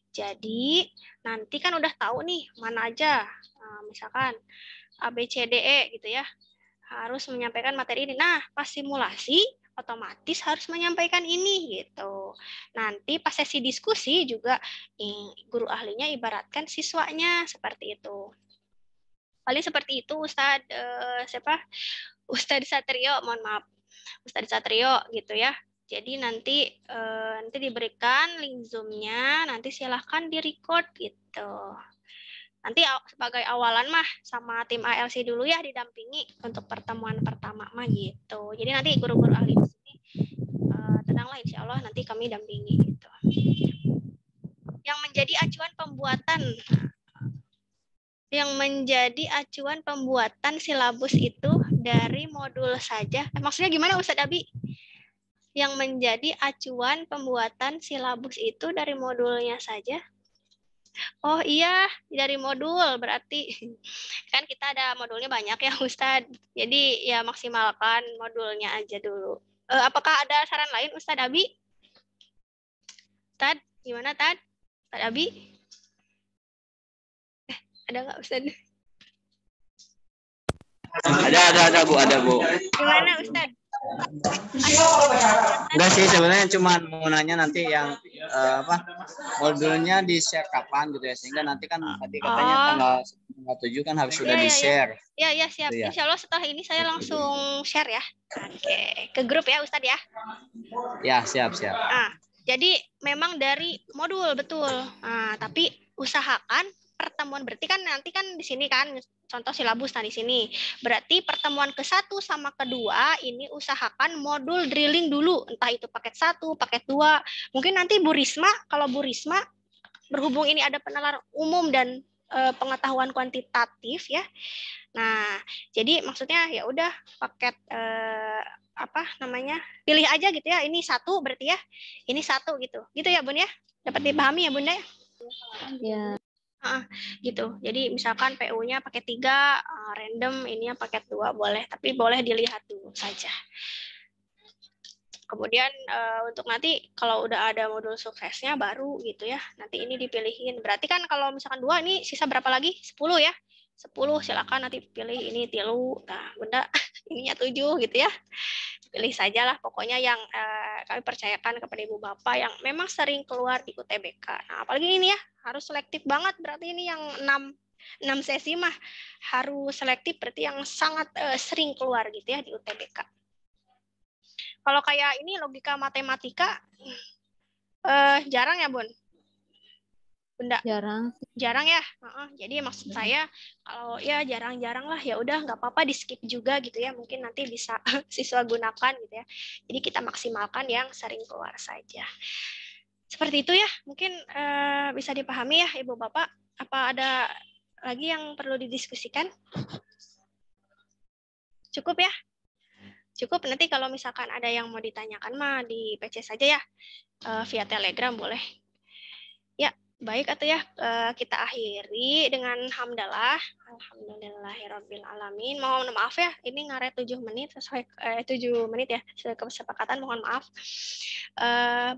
jadi nanti kan udah tahu nih mana aja, misalkan A, B, C, D, E gitu ya, harus menyampaikan materi ini. Nah, pas simulasi otomatis harus menyampaikan ini gitu. Nanti pas sesi diskusi juga guru ahlinya ibaratkan siswanya seperti itu. Paling seperti itu Ustadz Ustadz Satrio, mohon maaf. Ustadz Satrio gitu ya. Jadi nanti diberikan link Zoom-nya, nanti silahkan di-record gitu. Nanti sebagai awalan mah sama tim ALC dulu ya didampingi untuk pertemuan pertama mah gitu. Jadi nanti guru-guru ahli di sini tenanglah insya Allah nanti kami dampingi gitu. Yang menjadi acuan pembuatan silabus itu dari modul saja. Maksudnya gimana Ustadz Abi? Yang menjadi acuan pembuatan silabus itu dari modulnya saja? Oh iya, dari modul berarti. Kan kita ada modulnya banyak ya Ustadz. Jadi ya maksimalkan modulnya aja dulu. Apakah ada saran lain Ustadz Abi? Tad, gimana Tad? Ustadz Abi? Ada nggak Ustadz? Ada Bu, ada Bu. Gimana Ustadz? Enggak sih, sebenarnya cuma mau nanya nanti yang modulnya di-share kapan gitu ya, sehingga nanti kan tadi katanya tanggal 7 kan harus sudah di-share. Iya, siap. Gitu ya. Insya Allah setelah ini saya langsung share ya. Oke, ke grup ya Ustadz ya. Ya, siap. Jadi memang dari modul betul. Tapi usahakan pertemuan, berarti kan nanti kan di sini kan contoh silabus di sini. Berarti pertemuan ke-1 sama kedua ini usahakan modul drilling dulu, entah itu paket 1, paket 2. Mungkin nanti kalau Bu Risma berhubung ini ada penalaran umum dan pengetahuan kuantitatif ya. Nah, jadi maksudnya ya udah paket pilih aja gitu ya, ini 1 berarti ya, ini 1 gitu ya Bun ya, dapat dipahami ya Bunda ya? Ya. Gitu, jadi misalkan PU-nya pakai 3, random ininya paket 2 boleh, tapi boleh dilihat dulu saja. Kemudian untuk nanti kalau udah ada modul suksesnya baru gitu ya, nanti ini dipilihin. Berarti kan kalau misalkan 2 ini sisa berapa lagi? 10 ya. 10 silakan nanti pilih ini 3. Nah, Bunda ininya 7 gitu ya. Pilih sajalah pokoknya yang kami percayakan kepada Ibu Bapak yang memang sering keluar di UTBK. Nah, apalagi ini ya, harus selektif banget, berarti ini yang 6 sesi mah harus selektif, berarti yang sangat sering keluar gitu ya di UTBK. Kalau kayak ini logika matematika jarang ya Bun? Bunda? Jarang ya. Jadi maksud saya kalau ya jarang-jarang lah ya udah nggak apa-apa di skip juga gitu ya. Mungkin nanti bisa siswa gunakan gitu ya. Jadi kita maksimalkan yang sering keluar saja. Seperti itu ya. Mungkin bisa dipahami ya Ibu Bapak. Apa ada lagi yang perlu didiskusikan? Cukup ya? Cukup, nanti kalau misalkan ada yang mau ditanyakan mah di PC saja ya. Via Telegram boleh. Ya. Baik atau ya kita akhiri dengan hamdalah. Alhamdulillahirabbil alamin. Mohon maaf ya, ini ngaret 7 menit sesuai 7 menit ya sesuai kesepakatan, mohon maaf.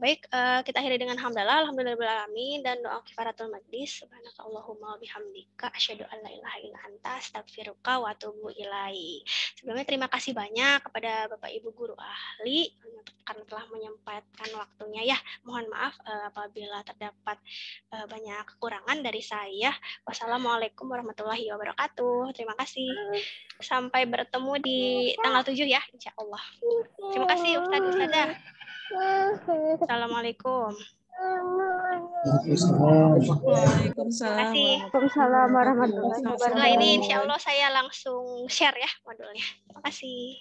Baik, kita akhiri dengan hamdalah alhamdulillahirabbil alamin dan doa kifaratul majlis. Subhanakallahumma bihamdika asyhadu an la ilaha illa anta astaghfiruka wa atubu ilaik. Sebelumnya terima kasih banyak kepada Bapak Ibu guru ahli karena telah menyempatkan waktunya ya. Mohon maaf apabila terdapat banyak kekurangan dari saya. Wassalamualaikum warahmatullahi wabarakatuh. Terima kasih. Sampai bertemu di tanggal 7 ya, insya Allah. Terima kasih Ustazah. Assalamualaikum. Waalaikumsalam warahmatullahi wabarakatuh. Setelah ini insya Allah saya langsung share ya modulnya. Terima kasih.